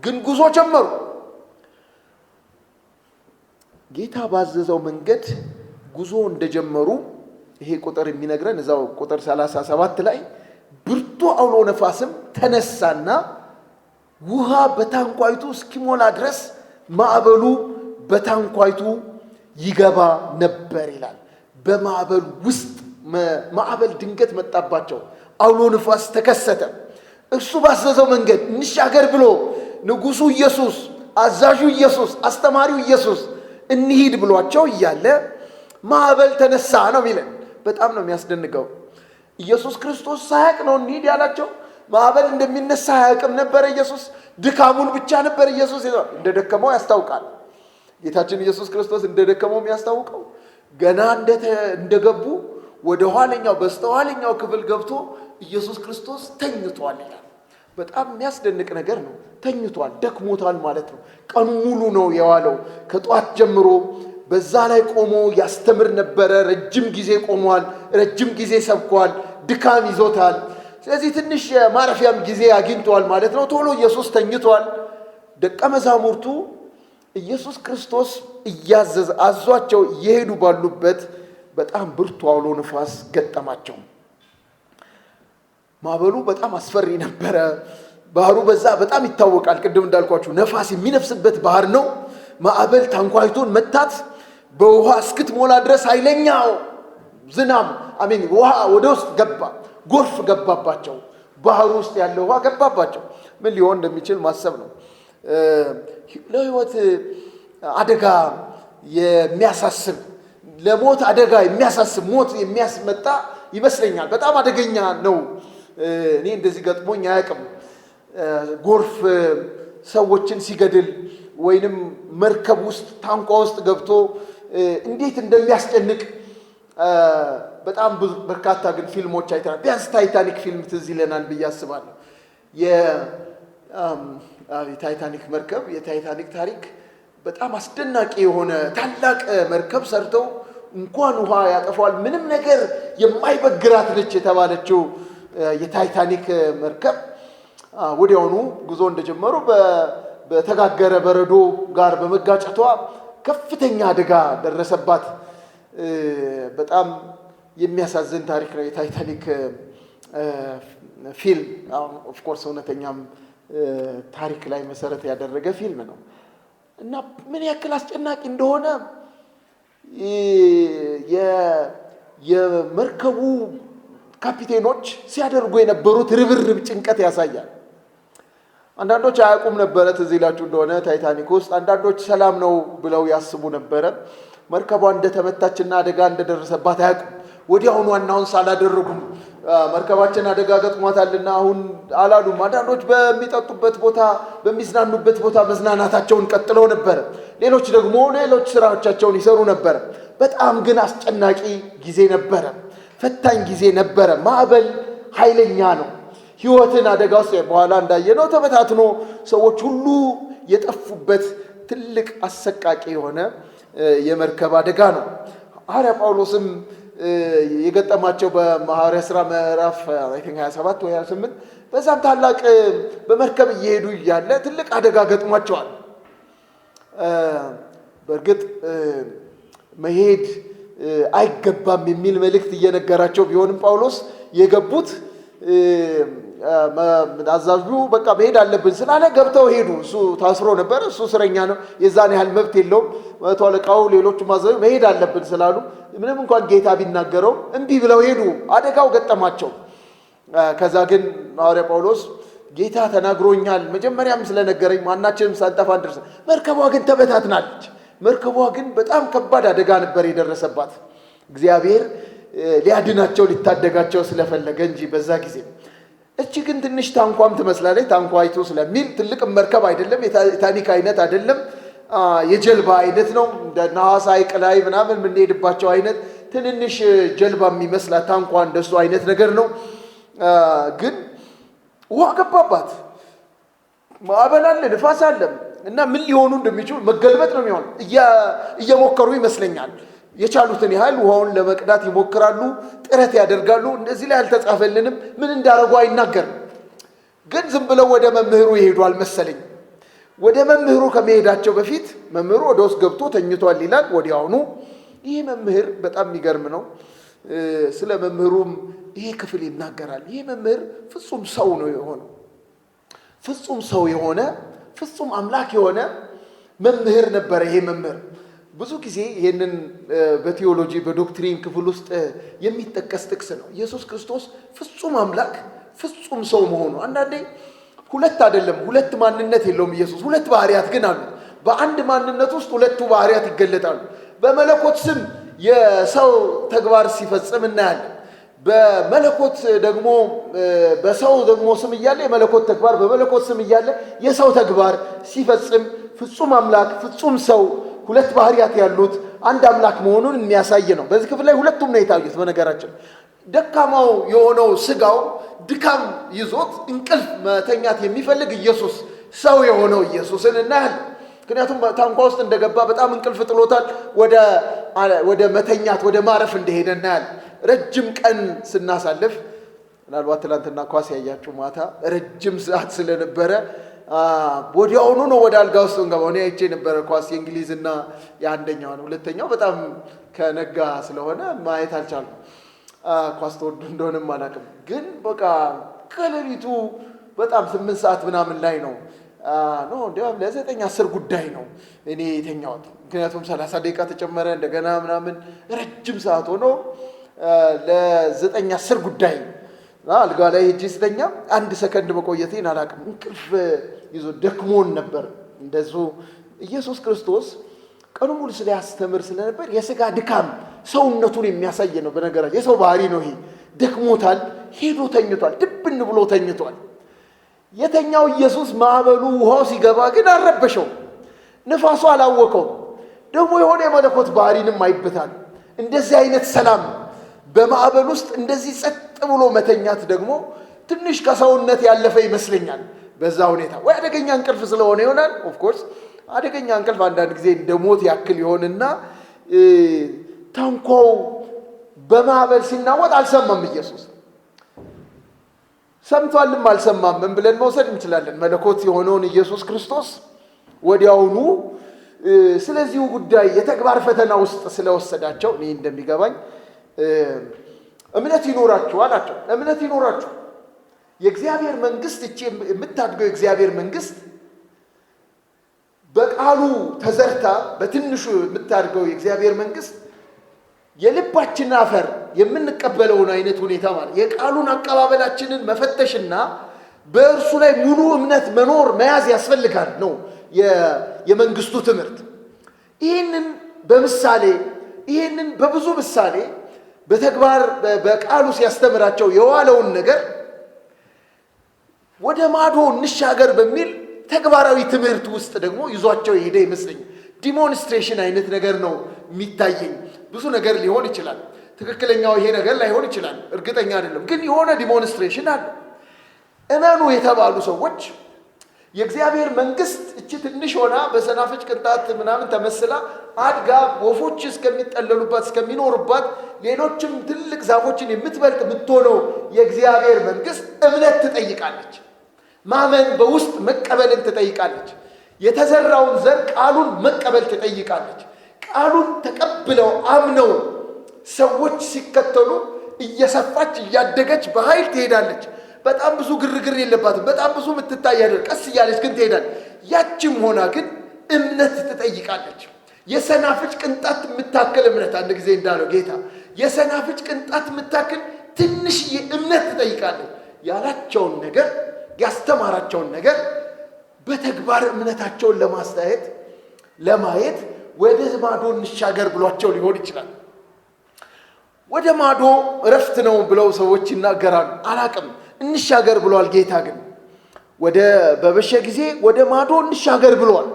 ግን ጉዞ ጀመሩ። ጌታ ባዘዘው መንገድ ጉዞ እንደጀመሩ ይሄ ቁጥር የሚነግረን እዛው ቁጥር 37 ላይ ብርቱ አውሎ ነፋስም ተነሳና ውሃ በታንኳይቱ እስኪሞላ ድረስ ማዕበሉ በታንኳይቱ ይገባ ነበር ይላል። በማዕበሉ ውስጥ ማዕበል ድንገት መጣባቸው። አውሎ ነፋስ ተከሰተ። እሱ ባዘዘው መንገድ እንሻገር ብሎ ንጉሱ ኢየሱስ፣ አዛዡ ኢየሱስ፣ አስተማሪው ኢየሱስ እንሂድ ብሏቸው እያለ ማዕበል ተነሳ ነው የሚለን። በጣም ነው የሚያስደንቀው። ኢየሱስ ክርስቶስ ሳያቅ ነው እንሂድ ያላቸው። ማዕበል እንደሚነሳ አያውቅም ነበር ኢየሱስ። ድካሙን ብቻ ነበር ኢየሱስ እንደደከመው ያስታውቃል። ጌታችን ኢየሱስ ክርስቶስ እንደደከመው የሚያስታውቀው ገና እንደገቡ ወደ ኋለኛው በስተኋለኛው ክፍል ገብቶ ኢየሱስ ክርስቶስ ተኝቷል ይላል። በጣም የሚያስደንቅ ነገር ነው። ተኝቷል፣ ደክሞታል ማለት ነው። ቀኑ ሙሉ ነው የዋለው። ከጧት ጀምሮ በዛ ላይ ቆሞ ያስተምር ነበረ። ረጅም ጊዜ ቆሟል፣ ረጅም ጊዜ ሰብኳል። ድካም ይዞታል። ስለዚህ ትንሽ ማረፊያም ጊዜ አግኝቷል ማለት ነው። ቶሎ ኢየሱስ ተኝቷል። ደቀ መዛሙርቱ ኢየሱስ ክርስቶስ እያዘዘ አዟቸው እየሄዱ ባሉበት በጣም ብርቱ አውሎ ነፋስ ገጠማቸው። ማዕበሉ በጣም አስፈሪ ነበረ። ባህሩ በዛ በጣም ይታወቃል። ቅድም እንዳልኳችሁ ነፋስ የሚነፍስበት ባህር ነው። ማዕበል ታንኳይቱን መታት። በውሃ እስክትሞላ ድረስ ኃይለኛው ዝናብ ውሃ ወደ ውስጥ ገባ። ጎርፍ ገባባቸው። ባህሩ ውስጥ ያለው ውሃ ገባባቸው። ምን ሊሆን እንደሚችል ማሰብ ነው። ለህይወት አደጋ የሚያሳስብ ለሞት አደጋ የሚያሳስብ ሞት የሚያስመጣ ይመስለኛል። በጣም አደገኛ ነው። እኔ እንደዚህ ገጥሞኝ አያውቅም። ጎርፍ ሰዎችን ሲገድል ወይንም መርከብ ውስጥ ታንኳ ውስጥ ገብቶ እንዴት እንደሚያስጨንቅ በጣም በርካታ ግን ፊልሞች አይተናል። ቢያንስ ታይታኒክ ፊልም ትዝ ይለናል ብዬ አስባለሁ። የታይታኒክ መርከብ የታይታኒክ ታሪክ በጣም አስደናቂ የሆነ ታላቅ መርከብ ሰርተው እንኳን ውሃ ያጠፋዋል ምንም ነገር የማይበግራት ነች የተባለችው የታይታኒክ መርከብ ወዲያውኑ ጉዞ እንደጀመሩ በተጋገረ በረዶ ጋር በመጋጨቷ ከፍተኛ አደጋ ደረሰባት። በጣም የሚያሳዝን ታሪክ ነው የታይታኒክ ፊልም። ኦፍ ኮርስ እውነተኛም ታሪክ ላይ መሰረት ያደረገ ፊልም ነው እና ምን ያክል አስጨናቂ እንደሆነ የመርከቡ ካፒቴኖች ሲያደርጉ የነበሩት ርብርብ ጭንቀት ያሳያል። አንዳንዶች አያውቁም ነበረ። ትዝ ይላችሁ እንደሆነ ታይታኒክ ውስጥ አንዳንዶች ሰላም ነው ብለው ያስቡ ነበረ። መርከቧ እንደተመታችና አደጋ እንደደረሰባት አያውቁም። ወዲያውኑ አናውንስ አላደረጉም። መርከባችን አደጋ ገጥሟታልና አሁን አላሉም። አንዳንዶች በሚጠጡበት ቦታ በሚዝናኑበት ቦታ መዝናናታቸውን ቀጥለው ነበር። ሌሎች ደግሞ ሌሎች ስራዎቻቸውን ይሰሩ ነበር። በጣም ግን አስጨናቂ ጊዜ ነበረ። ፈታኝ ጊዜ ነበረ። ማዕበል ኃይለኛ ነው። ህይወትን አደጋ ውስጥ በኋላ እንዳየነው ተበታትኖ ሰዎች ሁሉ የጠፉበት ትልቅ አሰቃቂ የሆነ የመርከብ አደጋ ነው። ሐዋርያ ጳውሎስም የገጠማቸው በሐዋርያት ሥራ ምዕራፍ 27 ወይ 28 በዛም ታላቅ በመርከብ እየሄዱ እያለ ትልቅ አደጋ ገጥሟቸዋል። በእርግጥ መሄድ አይገባም የሚል መልእክት እየነገራቸው ቢሆንም ጳውሎስ የገቡት አዛዡ በቃ መሄድ አለብን ስላለ ገብተው ሄዱ። እሱ ታስሮ ነበር። እሱ እስረኛ ነው። የዛን ያህል መብት የለውም። መቶ አለቃው ሌሎቹ ማዘዙ መሄድ አለብን ስላሉ ምንም እንኳን ጌታ ቢናገረው እምቢ ብለው ሄዱ። አደጋው ገጠማቸው። ከዛ ግን ሐዋርያ ጳውሎስ ጌታ ተናግሮኛል፣ መጀመሪያም ስለነገረኝ ማናችንም ሳንጠፋ እንደርስ። መርከቧ ግን ተበታትናለች። መርከቧ ግን በጣም ከባድ አደጋ ነበር የደረሰባት። እግዚአብሔር ሊያድናቸው ሊታደጋቸው ስለፈለገ እንጂ በዛ ጊዜ እቺ ግን ትንሽ ታንኳም ትመስላለች። ታንኳይቱ ስለሚል ትልቅ መርከብ አይደለም። የታይታኒክ አይነት አይደለም። የጀልባ አይነት ነው። እንደ ነሐስ ሐይቅ ላይ ምናምን የምንሄድባቸው አይነት ትንንሽ ጀልባ የሚመስላት ታንኳ እንደሱ አይነት ነገር ነው። ግን ውሃ ገባባት። ማዕበል አለ፣ ንፋስ አለ እና ምን ሊሆኑ እንደሚችሉ መገልበጥ ነው የሚሆነው። እየሞከሩ ይመስለኛል። የቻሉትን ያህል ውሃውን ለመቅዳት ይሞክራሉ፣ ጥረት ያደርጋሉ። እንደዚህ ላይ አልተጻፈልንም፣ ምን እንዳረጉ አይናገርም። ግን ዝም ብለው ወደ መምህሩ ይሄዷል መሰለኝ። ወደ መምህሩ ከመሄዳቸው በፊት መምህሩ ወደ ውስጥ ገብቶ ተኝቷል ይላል። ወዲያውኑ ይህ መምህር በጣም የሚገርም ነው። ስለ መምህሩም ይሄ ክፍል ይናገራል። ይህ መምህር ፍጹም ሰው ነው የሆነው። ፍጹም ሰው የሆነ ፍጹም አምላክ የሆነ መምህር ነበረ። ይሄ መምህር ብዙ ጊዜ ይህንን በቴዎሎጂ በዶክትሪን ክፍል ውስጥ የሚጠቀስ ጥቅስ ነው። ኢየሱስ ክርስቶስ ፍጹም አምላክ ፍጹም ሰው መሆኑ። አንዳንዴ ሁለት አይደለም፣ ሁለት ማንነት የለውም ኢየሱስ። ሁለት ባህሪያት ግን አሉ። በአንድ ማንነት ውስጥ ሁለቱ ባህሪያት ይገለጣሉ። በመለኮት ስም የሰው ተግባር ሲፈጽም እናያለን። በመለኮት ደግሞ በሰው ደግሞ ስም እያለ የመለኮት ተግባር በመለኮት ስም እያለ የሰው ተግባር ሲፈጽም ፍጹም አምላክ ፍጹም ሰው ሁለት ባህሪያት ያሉት አንድ አምላክ መሆኑን የሚያሳይ ነው። በዚህ ክፍል ላይ ሁለቱም ነው የታዩት። በነገራችን ደካማው የሆነው ስጋው ድካም ይዞት እንቅልፍ መተኛት የሚፈልግ ኢየሱስ ሰው የሆነው ኢየሱስን እናያለን። ምክንያቱም ታንኳ ውስጥ እንደገባ በጣም እንቅልፍ ጥሎታል። ወደ መተኛት ወደ ማረፍ እንደሄደ እናያለን። ረጅም ቀን ስናሳልፍ ምናልባት ትላንትና ኳስ ያያችሁ ማታ ረጅም ሰዓት ስለነበረ ወዲያውኑ ነው ወደ አልጋ ውስጥ እንገባው። እኔ አይቼ ነበረ ኳስ የእንግሊዝና የአንደኛው ነው። ሁለተኛው በጣም ከነጋ ስለሆነ ማየት አልቻልኩም። ኳስ ተወዱ እንደሆነም አላውቅም። ግን በቃ ከሌሊቱ በጣም 8 ሰዓት ምናምን ላይ ነው እንዲያውም ለ9-10 ጉዳይ ነው እኔ የተኛሁት። ምክንያቱም 30 ደቂቃ ተጨመረ እንደገና ምናምን ረጅም ሰዓት ሆኖ ለ9-10 ጉዳይ አልጋ ላይ ሄጄ ስተኛ 1 ሰከንድ መቆየቴን አላውቅም። እንቅልፍ ይዞ ደክሞን ነበር። እንደሱ ኢየሱስ ክርስቶስ ቀኑ ሙሉ ስለያስተምር ስለነበር የሥጋ ድካም ሰውነቱን የሚያሳይ ነው። በነገራችን የሰው ባህሪ ነው ይሄ። ደክሞታል፣ ሄዶ ተኝቷል፣ ድብን ብሎ ተኝቷል። የተኛው ኢየሱስ ማዕበሉ ውሃው ሲገባ ግን አልረበሸው፣ ንፋሱ አላወቀው። ደግሞ የሆነ የመለኮት ባህሪንም አይበታል። እንደዚህ አይነት ሰላም በማዕበል ውስጥ እንደዚህ ጸጥ ብሎ መተኛት ደግሞ ትንሽ ከሰውነት ያለፈ ይመስለኛል። በዛ ሁኔታ ወይ አደገኛ እንቅልፍ ስለሆነ ይሆናል። ኦፍ ኮርስ አደገኛ እንቅልፍ አንዳንድ ጊዜ እንደ ሞት ያክል ይሆንና ታንኳው በማዕበል ሲናወጥ አልሰማም ኢየሱስ። ሰምቷልም አልሰማም ብለን መውሰድ እንችላለን። መለኮት የሆነውን ኢየሱስ ክርስቶስ ወዲያውኑ ስለዚሁ ጉዳይ የተግባር ፈተና ውስጥ ስለወሰዳቸው እኔ እንደሚገባኝ እምነት ይኖራችሁ አላቸው። እምነት ይኖራችሁ። የእግዚአብሔር መንግስት እቺ የምታድገው የእግዚአብሔር መንግስት በቃሉ ተዘርታ በትንሹ የምታድገው የእግዚአብሔር መንግስት የልባችን አፈር የምንቀበለውን አይነት ሁኔታ ማለት የቃሉን አቀባበላችንን መፈተሽና በእርሱ ላይ ሙሉ እምነት መኖር መያዝ ያስፈልጋል ነው የመንግስቱ ትምህርት። ይህንን በምሳሌ ይህንን በብዙ ምሳሌ በተግባር በቃሉ ሲያስተምራቸው የዋለውን ነገር ወደ ማዶ እንሻገር በሚል ተግባራዊ ትምህርት ውስጥ ደግሞ ይዟቸው የሄደ ይመስለኛል። ዲሞንስትሬሽን አይነት ነገር ነው የሚታየኝ። ብዙ ነገር ሊሆን ይችላል። ትክክለኛው ይሄ ነገር ላይሆን ይችላል። እርግጠኛ አይደለም። ግን የሆነ ዲሞንስትሬሽን አለ። እመኑ የተባሉ ሰዎች የእግዚአብሔር መንግስት እቺ ትንሽ ሆና በሰናፍጭ ቅንጣት ምናምን ተመስላ አድጋ ወፎች እስከሚጠለሉባት እስከሚኖሩባት ሌሎችም ትልቅ ዛፎችን የምትበልጥ የምትሆነው የእግዚአብሔር መንግስት እምነት ትጠይቃለች። ማመን በውስጥ መቀበልን ትጠይቃለች። የተዘራውን ዘር ቃሉን መቀበል ትጠይቃለች። ቃሉን ተቀብለው አምነው ሰዎች ሲከተሉ እየሰፋች እያደገች በኃይል ትሄዳለች። በጣም ብዙ ግርግር የለባትም። በጣም ብዙ የምትታይ አይደል፣ ቀስ እያለች ግን ትሄዳለች። ያችም ሆና ግን እምነት ትጠይቃለች። የሰናፍጭ ቅንጣት የምታክል እምነት፣ አንድ ጊዜ እንዳለው ጌታ የሰናፍጭ ቅንጣት የምታክል ትንሽዬ እምነት ትጠይቃለች። ያላቸውን ነገር ያስተማራቸውን ነገር በተግባር እምነታቸውን ለማስተያየት ለማየት ወደ ማዶ እንሻገር ብሏቸው ሊሆን ይችላል። ወደ ማዶ እረፍት ነው ብለው ሰዎች ይናገራሉ። አላቅም እንሻገር ብሏል ጌታ። ግን በመሸ ጊዜ ወደ ማዶ እንሻገር ብሏል።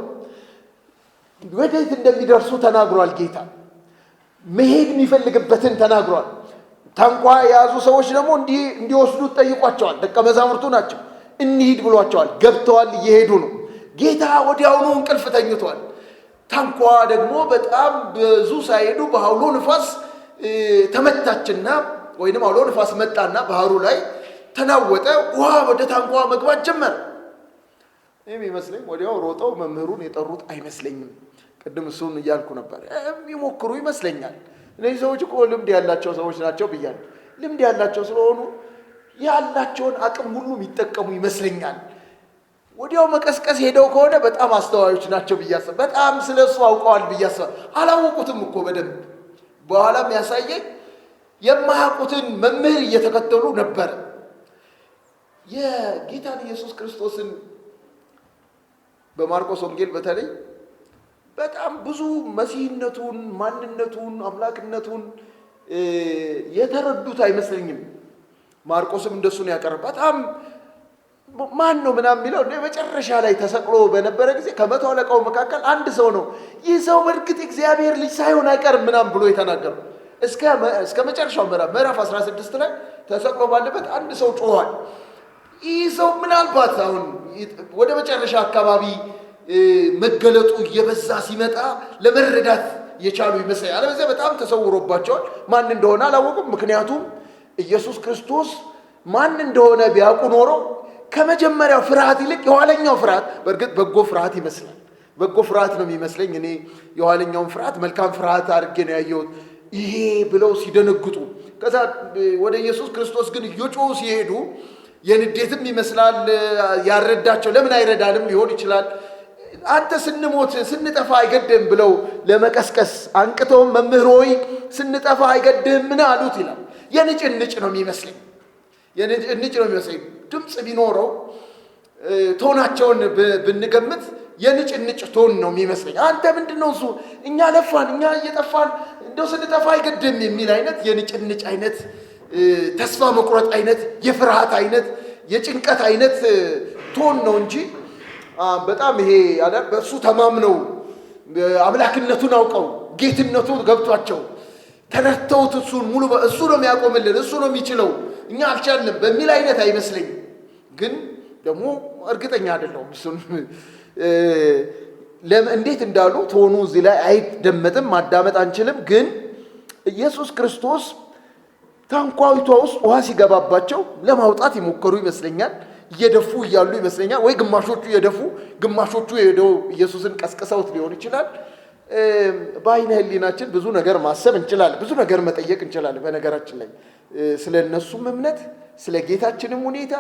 ወዴት እንደሚደርሱ ተናግሯል ጌታ። መሄድ የሚፈልግበትን ተናግሯል። ታንኳ የያዙ ሰዎች ደግሞ እንዲወስዱት ጠይቋቸዋል። ደቀ መዛሙርቱ ናቸው። እንሂድ ብሏቸዋል። ገብተዋል፣ እየሄዱ ነው። ጌታ ወዲያውኑ እንቅልፍ ተኝቷል። ታንኳ ደግሞ በጣም ብዙ ሳይሄዱ በአውሎ ንፋስ ተመታችና ወይንም አውሎ ንፋስ መጣና ባህሩ ላይ ተናወጠ። ውሃ ወደ ታንኳ መግባት ጀመረ። እኔም ይመስለኝ ወዲያው ሮጠው መምህሩን የጠሩት አይመስለኝም። ቅድም እሱን እያልኩ ነበር። የሚሞክሩ ይመስለኛል። እነዚህ ሰዎች እኮ ልምድ ያላቸው ሰዎች ናቸው ብያለሁ። ልምድ ያላቸው ስለሆኑ ያላቸውን አቅም ሁሉ የሚጠቀሙ ይመስለኛል። ወዲያው መቀስቀስ ሄደው ከሆነ በጣም አስተዋዮች ናቸው ብያስብ፣ በጣም ስለሱ አውቀዋል ብያስብ። አላወቁትም እኮ በደንብ በኋላም ያሳየኝ የማያውቁትን መምህር እየተከተሉ ነበር። የጌታን ኢየሱስ ክርስቶስን በማርቆስ ወንጌል በተለይ በጣም ብዙ መሲህነቱን፣ ማንነቱን፣ አምላክነቱን የተረዱት አይመስለኝም። ማርቆስም እንደሱ ነው ያቀረበው። በጣም ማን ነው ምናምን የሚለው መጨረሻ ላይ ተሰቅሎ በነበረ ጊዜ ከመቶ አለቃው መካከል አንድ ሰው ነው ይህ ሰው በእርግጥ እግዚአብሔር ልጅ ሳይሆን አይቀርም ምናምን ብሎ የተናገረው። እስከ መጨረሻው ምዕራፍ 16 ላይ ተሰቅሎ ባለበት አንድ ሰው ጮኋል። ይህ ሰው ምናልባት አሁን ወደ መጨረሻ አካባቢ መገለጡ እየበዛ ሲመጣ ለመረዳት የቻሉ ይመስላል። አለበለዚያ በጣም ተሰውሮባቸዋል። ማን እንደሆነ አላወቁም። ምክንያቱም ኢየሱስ ክርስቶስ ማን እንደሆነ ቢያውቁ ኖሮ ከመጀመሪያው ፍርሃት ይልቅ የኋለኛው ፍርሃት፣ በእርግጥ በጎ ፍርሃት ይመስላል፣ በጎ ፍርሃት ነው የሚመስለኝ እኔ የኋለኛውን ፍርሃት መልካም ፍርሃት አድርጌ ነው ያየሁት። ይሄ ብለው ሲደነግጡ ከዛ ወደ ኢየሱስ ክርስቶስ ግን እየጮሁ ሲሄዱ የንዴትም ይመስላል ያረዳቸው። ለምን አይረዳንም ሊሆን ይችላል። አንተ ስንሞት ስንጠፋ አይገድህም ብለው ለመቀስቀስ አንቅተውም መምህር ሆይ ስንጠፋ አይገድህም ምን አሉት ይላል። የንጭንጭ ነው የሚመስለኝ፣ የንጭንጭ ነው የሚመስለኝ። ድምፅ ቢኖረው ቶናቸውን ብንገምት የንጭንጭ ቶን ነው የሚመስለኝ። አንተ ምንድነው እሱ እኛ ለፋን እኛ እየጠፋን እንደው ስንጠፋ አይገድህም የሚል አይነት የንጭንጭ አይነት ተስፋ መቁረጥ አይነት የፍርሃት አይነት የጭንቀት አይነት ቶን ነው እንጂ በጣም ይሄ በእሱ ተማምነው አምላክነቱን አውቀው ጌትነቱን ገብቷቸው ተረድተውት እሱን ሙሉ እሱ ነው የሚያቆምልን እሱ ነው የሚችለው እኛ አልቻልንም በሚል አይነት አይመስለኝም። ግን ደግሞ እርግጠኛ አይደለሁም እሱን እንዴት እንዳሉ ቶኑ እዚህ ላይ አይደመጥም፣ ማዳመጥ አንችልም። ግን ኢየሱስ ክርስቶስ ታንኳይቷ ውስጥ ውሃ ሲገባባቸው ለማውጣት ይሞከሩ ይመስለኛል። እየደፉ እያሉ ይመስለኛል። ወይ ግማሾቹ እየደፉ ግማሾቹ ሄደው ኢየሱስን ቀስቅሰውት ሊሆን ይችላል። በአይነ ህሊናችን ብዙ ነገር ማሰብ እንችላለን፣ ብዙ ነገር መጠየቅ እንችላለን። በነገራችን ላይ ስለ እነሱም እምነት፣ ስለ ጌታችንም ሁኔታ፣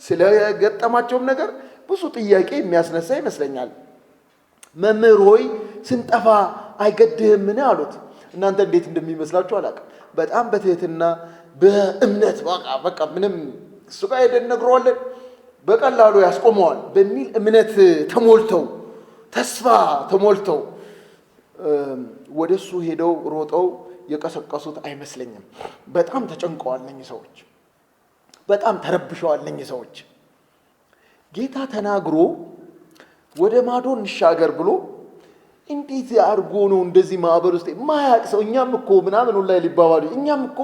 ስለ ገጠማቸውም ነገር ብዙ ጥያቄ የሚያስነሳ ይመስለኛል። መምህር ሆይ ስንጠፋ አይገድህምን አሉት። እናንተ እንዴት እንደሚመስላችሁ አላውቅም። በጣም በትህትና በእምነት በቃ ምንም እሱ ጋር ሄደን ነግረዋለን በቀላሉ ያስቆመዋል በሚል እምነት ተሞልተው ተስፋ ተሞልተው ወደ እሱ ሄደው ሮጠው የቀሰቀሱት አይመስለኝም። በጣም ተጨንቀዋል እነኚህ ሰዎች፣ በጣም ተረብሸዋል እነኚህ ሰዎች። ጌታ ተናግሮ ወደ ማዶ እንሻገር ብሎ እንዴት አድርጎ ነው እንደዚህ ማዕበል ውስጥ ማያቅ ሰው እኛም እኮ ምናምን ላይ ሊባባሉ እኛም እኮ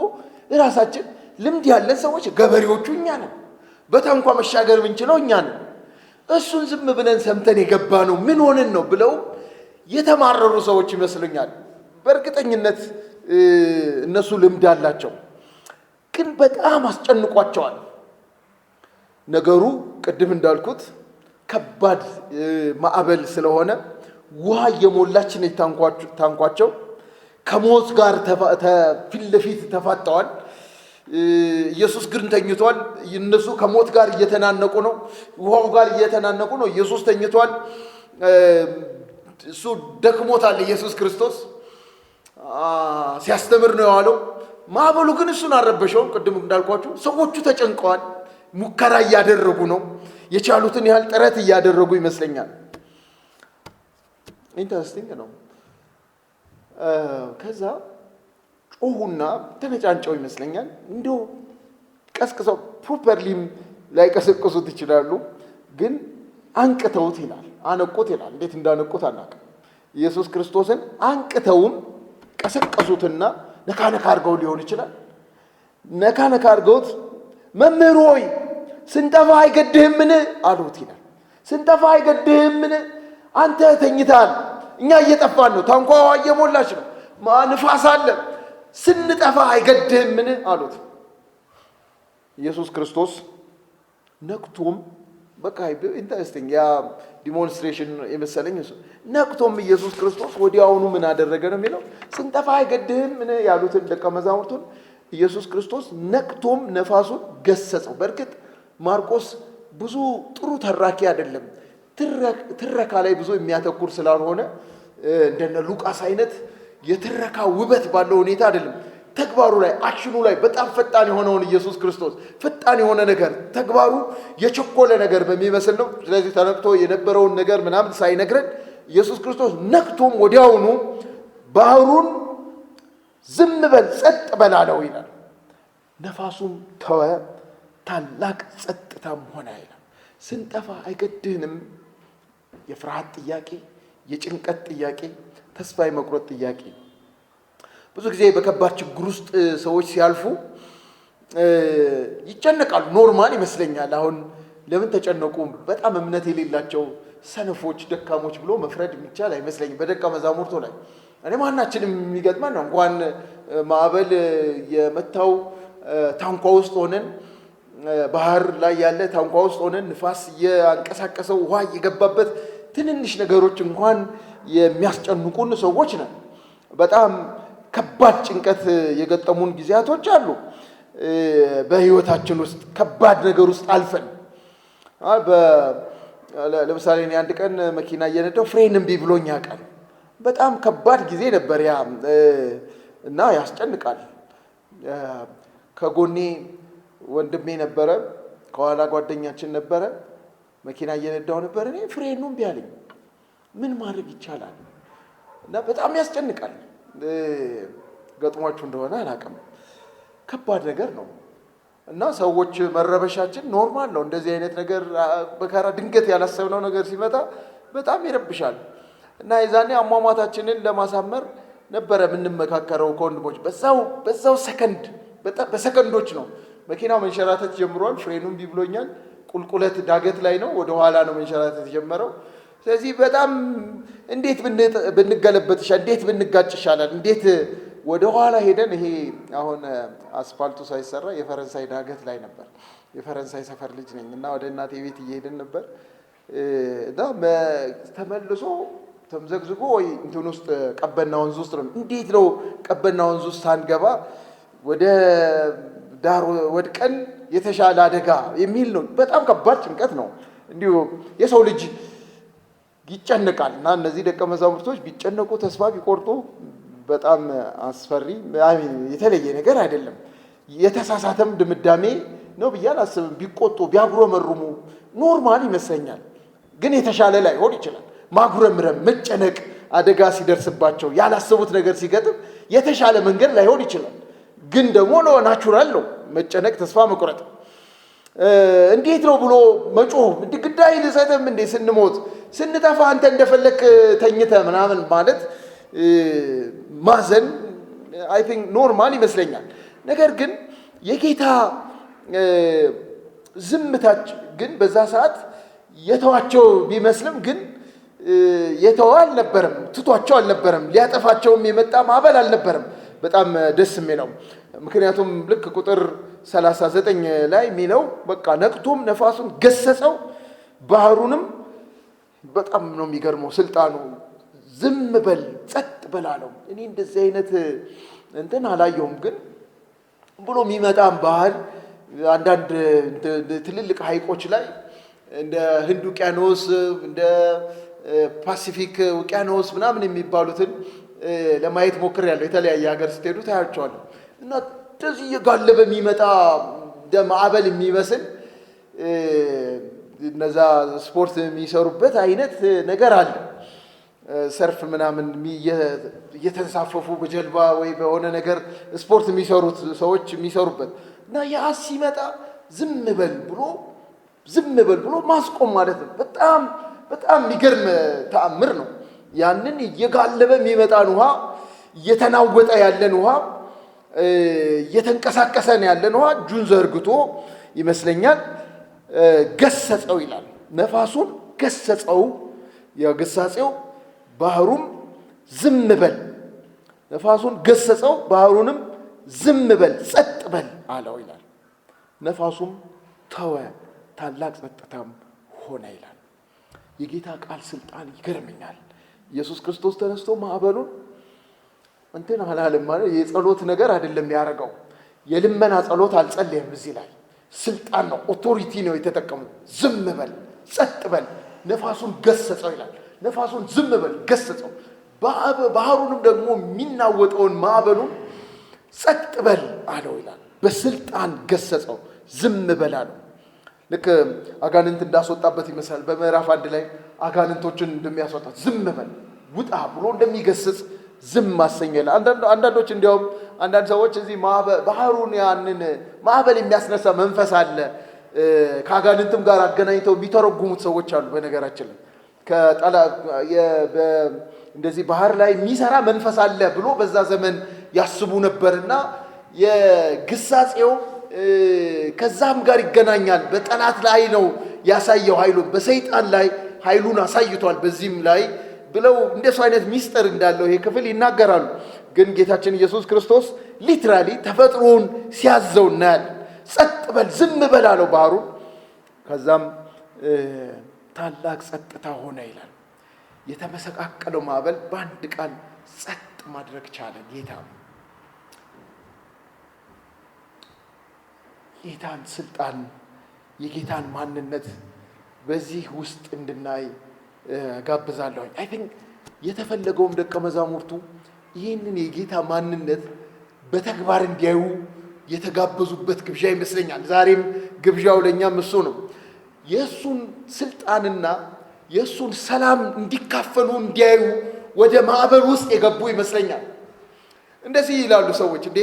ራሳችን ልምድ ያለን ሰዎች ገበሬዎቹ እኛ ነን። በታንኳ መሻገር ብንችለው እኛ ነን። እሱን ዝም ብለን ሰምተን የገባ ነው ምን ሆነን ነው ብለው የተማረሩ ሰዎች ይመስሉኛል። በእርግጠኝነት እነሱ ልምድ አላቸው፣ ግን በጣም አስጨንቋቸዋል ነገሩ። ቅድም እንዳልኩት ከባድ ማዕበል ስለሆነ ውሃ እየሞላች ነው ታንኳቸው። ከሞት ጋር ፊት ለፊት ተፋጠዋል። ኢየሱስ ግን ተኝቷል። እነሱ ከሞት ጋር እየተናነቁ ነው፣ ውሃው ጋር እየተናነቁ ነው። ኢየሱስ ተኝቷል። እሱ ደክሞታል። ኢየሱስ ክርስቶስ ሲያስተምር ነው የዋለው። ማዕበሉ ግን እሱን አልረበሸውም። ቅድም እንዳልኳችሁ ሰዎቹ ተጨንቀዋል። ሙከራ እያደረጉ ነው። የቻሉትን ያህል ጥረት እያደረጉ ይመስለኛል። ኢንተረስቲንግ ነው። ከዛ ጮሁና ተነጫንጨው ይመስለኛል። እንዲሁ ቀስቅሰው ፕሮፐርሊም ላይ ቀሰቅሱት ይችላሉ፣ ግን አንቅተውት ይላል፣ አነቁት ይላል። እንዴት እንዳነቁት አናውቅም። ኢየሱስ ክርስቶስን አንቅተውም ቀሰቀሱትና ነካ ነካ አድርገው ሊሆን ይችላል። ነካ ነካ አድርገውት መምህር ሆይ ስንጠፋ አይገድህምን አሉት ይላል። ስንጠፋ አይገድህምን? አንተ ተኝታል፣ እኛ እየጠፋን ነው፣ ታንኳዋ እየሞላች ነው፣ ንፋስ አለ፣ ስንጠፋ አይገድህምን አሉት። ኢየሱስ ክርስቶስ ነቅቶም በቃ ኢንተረስቲንግ ያ ዲሞንስትሬሽን የመሰለኝ እሱ ነቅቶም ኢየሱስ ክርስቶስ ወዲያውኑ ምን አደረገ ነው የሚለው። ስንጠፋ አይገድህምን ያሉትን ደቀ መዛሙርቱን ኢየሱስ ክርስቶስ ነቅቶም ነፋሱን ገሰጸው። በእርግጥ ማርቆስ ብዙ ጥሩ ተራኪ አይደለም፣ ትረካ ላይ ብዙ የሚያተኩር ስላልሆነ እንደነ ሉቃስ አይነት የትረካ ውበት ባለው ሁኔታ አይደለም። ተግባሩ ላይ አክሽኑ ላይ በጣም ፈጣን የሆነውን ኢየሱስ ክርስቶስ ፈጣን የሆነ ነገር ተግባሩ የቸኮለ ነገር በሚመስል ነው። ስለዚህ ተነቅቶ የነበረውን ነገር ምናምን ሳይነግረን ኢየሱስ ክርስቶስ ነቅቶም ወዲያውኑ ባህሩን ዝም በል ጸጥ በል አለው ይላል። ነፋሱም ተወ፣ ታላቅ ጸጥታም ሆነ ይላል። ስንጠፋ አይገድህንም? የፍርሃት ጥያቄ፣ የጭንቀት ጥያቄ፣ ተስፋ የመቁረጥ ጥያቄ። ብዙ ጊዜ በከባድ ችግር ውስጥ ሰዎች ሲያልፉ ይጨነቃሉ። ኖርማል ይመስለኛል። አሁን ለምን ተጨነቁ? በጣም እምነት የሌላቸው ሰነፎች፣ ደካሞች ብሎ መፍረድ የሚቻል አይመስለኝም በደቀ መዛሙርቱ ላይ። እኔ ማናችንም የሚገጥመን ነው። እንኳን ማዕበል የመታው ታንኳ ውስጥ ሆነን፣ ባህር ላይ ያለ ታንኳ ውስጥ ሆነን ንፋስ የአንቀሳቀሰው ውሃ የገባበት ትንንሽ ነገሮች እንኳን የሚያስጨንቁን ሰዎች ነን። በጣም ከባድ ጭንቀት የገጠሙን ጊዜያቶች አሉ። በህይወታችን ውስጥ ከባድ ነገር ውስጥ አልፈን ለምሳሌ እኔ አንድ ቀን መኪና እየነዳሁ ፍሬን እምቢ ብሎኝ ያውቃል። በጣም ከባድ ጊዜ ነበር ያ እና ያስጨንቃል። ከጎኔ ወንድሜ ነበረ፣ ከኋላ ጓደኛችን ነበረ። መኪና እየነዳሁ ነበር። እኔ ፍሬኑ እምቢ አለኝ። ምን ማድረግ ይቻላል? እና በጣም ያስጨንቃል። ገጥሟችሁ እንደሆነ አላውቅም። ከባድ ነገር ነው እና ሰዎች መረበሻችን ኖርማል ነው። እንደዚህ አይነት ነገር በካራ ድንገት ያላሰብነው ነገር ሲመጣ በጣም ይረብሻል። እና የዛኔ አሟሟታችንን ለማሳመር ነበረ የምንመካከረው ከወንድሞች። በዛው ሰከንድ በሰከንዶች ነው መኪናው መንሸራተት ጀምሯል። ፍሬኑም ቢብሎኛል። ቁልቁለት ዳገት ላይ ነው፣ ወደ ኋላ ነው መንሸራተት የጀመረው። ስለዚህ በጣም እንዴት ብንገለበጥ ይሻላል፣ እንዴት ብንጋጭ ይሻላል፣ እንዴት ወደ ኋላ ሄደን። ይሄ አሁን አስፋልቱ ሳይሰራ የፈረንሳይ ዳገት ላይ ነበር። የፈረንሳይ ሰፈር ልጅ ነኝ እና ወደ እናቴ ቤት እየሄድን ነበር እና ተመልሶ ተምዘግዝጎ ወይ እንትን ውስጥ ቀበና ወንዝ ውስጥ ነው። እንዴት ነው ቀበና ወንዝ ውስጥ ሳንገባ ወደ ዳር ወድቀን የተሻለ አደጋ የሚል ነው። በጣም ከባድ ጭንቀት ነው። እንዲሁ የሰው ልጅ ይጨነቃል እና እነዚህ ደቀ መዛሙርቶች ቢጨነቁ ተስፋ ቢቆርጡ በጣም አስፈሪ የተለየ ነገር አይደለም። የተሳሳተም ድምዳሜ ነው ብዬ አላስብም። ቢቆጡ ቢያጉረመርሙ ኖርማል ይመስለኛል። ግን የተሻለ ላይሆን ይችላል። ማጉረምረም፣ መጨነቅ፣ አደጋ ሲደርስባቸው ያላሰቡት ነገር ሲገጥም የተሻለ መንገድ ላይሆን ይችላል። ግን ደግሞ ነው ናቹራል ነው መጨነቅ፣ ተስፋ መቁረጥ። እንዴት ነው ብሎ መጮህ፣ ግዳይ ልሰጥም እንዴ ስንሞት ስንጠፋ አንተ እንደፈለክ ተኝተ ምናምን ማለት ማዘን አይ ቲንክ ኖርማል ይመስለኛል። ነገር ግን የጌታ ዝምታች ግን በዛ ሰዓት የተዋቸው ቢመስልም ግን የተዋ አልነበረም፣ ትቷቸው አልነበረም፣ ሊያጠፋቸውም የመጣ ማዕበል አልነበረም። በጣም ደስ የሚለው ምክንያቱም ልክ ቁጥር 39 ላይ የሚለው በቃ ነቅቶም ነፋሱን ገሰጸው፣ ባህሩንም በጣም ነው የሚገርመው ስልጣኑ። ዝም በል ጸጥ በል አለው። እኔ እንደዚህ አይነት እንትን አላየሁም። ግን ብሎ የሚመጣም ባህል አንዳንድ ትልልቅ ሐይቆች ላይ እንደ ህንድ ውቅያኖስ እንደ ፓሲፊክ ውቅያኖስ ምናምን የሚባሉትን ለማየት ሞክሬያለሁ። የተለያየ ሀገር ስትሄዱ ታያቸዋለሁ። እና እንደዚህ እየጋለበ የሚመጣ እንደ ማዕበል የሚመስል እነዛ ስፖርት የሚሰሩበት አይነት ነገር አለ። ሰርፍ ምናምን እየተንሳፈፉ በጀልባ ወይ በሆነ ነገር ስፖርት የሚሰሩት ሰዎች የሚሰሩበት እና ያ ሲመጣ ዝም በል ብሎ ማስቆም ማለት ነው። በጣም በጣም የሚገርም ተአምር ነው። ያንን እየጋለበ የሚመጣን ውሃ፣ እየተናወጠ ያለን ውሃ፣ እየተንቀሳቀሰን ያለን ውሃ እጁን ዘርግቶ ይመስለኛል ገሰጸው ይላል። ነፋሱን ገሰጸው፣ የግሳጼው ባህሩም ዝም በል። ነፋሱን ገሰጸው፣ ባህሩንም ዝም በል ጸጥ በል አለው ይላል። ነፋሱም ተወ፣ ታላቅ ጸጥታም ሆነ ይላል። የጌታ ቃል ስልጣን ይገርመኛል። ኢየሱስ ክርስቶስ ተነስቶ ማዕበሉን እንትን አላለም ማለት የጸሎት ነገር አይደለም ያደረገው። የልመና ጸሎት አልጸለየም። እዚህ ላይ ስልጣን ነው፣ ኦቶሪቲ ነው የተጠቀመው። ዝም በል ጸጥ በል፣ ነፋሱን ገሰጸው ይላል። ነፋሱን ዝም በል ገሰጸው፣ ባህሩንም ደግሞ የሚናወጠውን ማዕበሉን ጸጥ በል አለው ይላል። በስልጣን ገሰጸው፣ ዝም በል አለው። ልክ አጋንንት እንዳስወጣበት ይመስላል። በምዕራፍ 1 ላይ አጋንንቶችን እንደሚያስወጣት ዝም በል ውጣ ብሎ እንደሚገስጽ ዝም ማሰኘለ አንዳንዶች እንዲያውም አንዳንድ ሰዎች እዚህ ባህሩን ያንን ማዕበል የሚያስነሳ መንፈስ አለ ከአጋንንትም ጋር አገናኝተው የሚተረጉሙት ሰዎች አሉ። በነገራችን ላይ እንደዚህ ባህር ላይ የሚሰራ መንፈስ አለ ብሎ በዛ ዘመን ያስቡ ነበርና የግሳጼው ከዛም ጋር ይገናኛል። በጠላት ላይ ነው ያሳየው ኃይሉን፣ በሰይጣን ላይ ኃይሉን አሳይቷል በዚህም ላይ ብለው እንደሱ አይነት ሚስጥር እንዳለው ይሄ ክፍል ይናገራሉ። ግን ጌታችን ኢየሱስ ክርስቶስ ሊትራሊ ተፈጥሮን ሲያዘው እናያለን። ጸጥ በል ዝም በል አለው ባህሩን። ከዛም ታላቅ ጸጥታ ሆነ ይላል። የተመሰቃቀለው ማዕበል በአንድ ቃል ጸጥ ማድረግ ቻለ። ጌታን ስልጣን፣ የጌታን ማንነት በዚህ ውስጥ እንድናይ ጋብዛለሁ። አይ ቲንክ የተፈለገውም ደቀ መዛሙርቱ ይህንን የጌታ ማንነት በተግባር እንዲያዩ የተጋበዙበት ግብዣ ይመስለኛል። ዛሬም ግብዣው ለእኛም እሱ ነው። የእሱን ስልጣንና የእሱን ሰላም እንዲካፈሉ እንዲያዩ ወደ ማዕበል ውስጥ የገቡ ይመስለኛል። እንደዚህ ይላሉ ሰዎች፣ እንዴ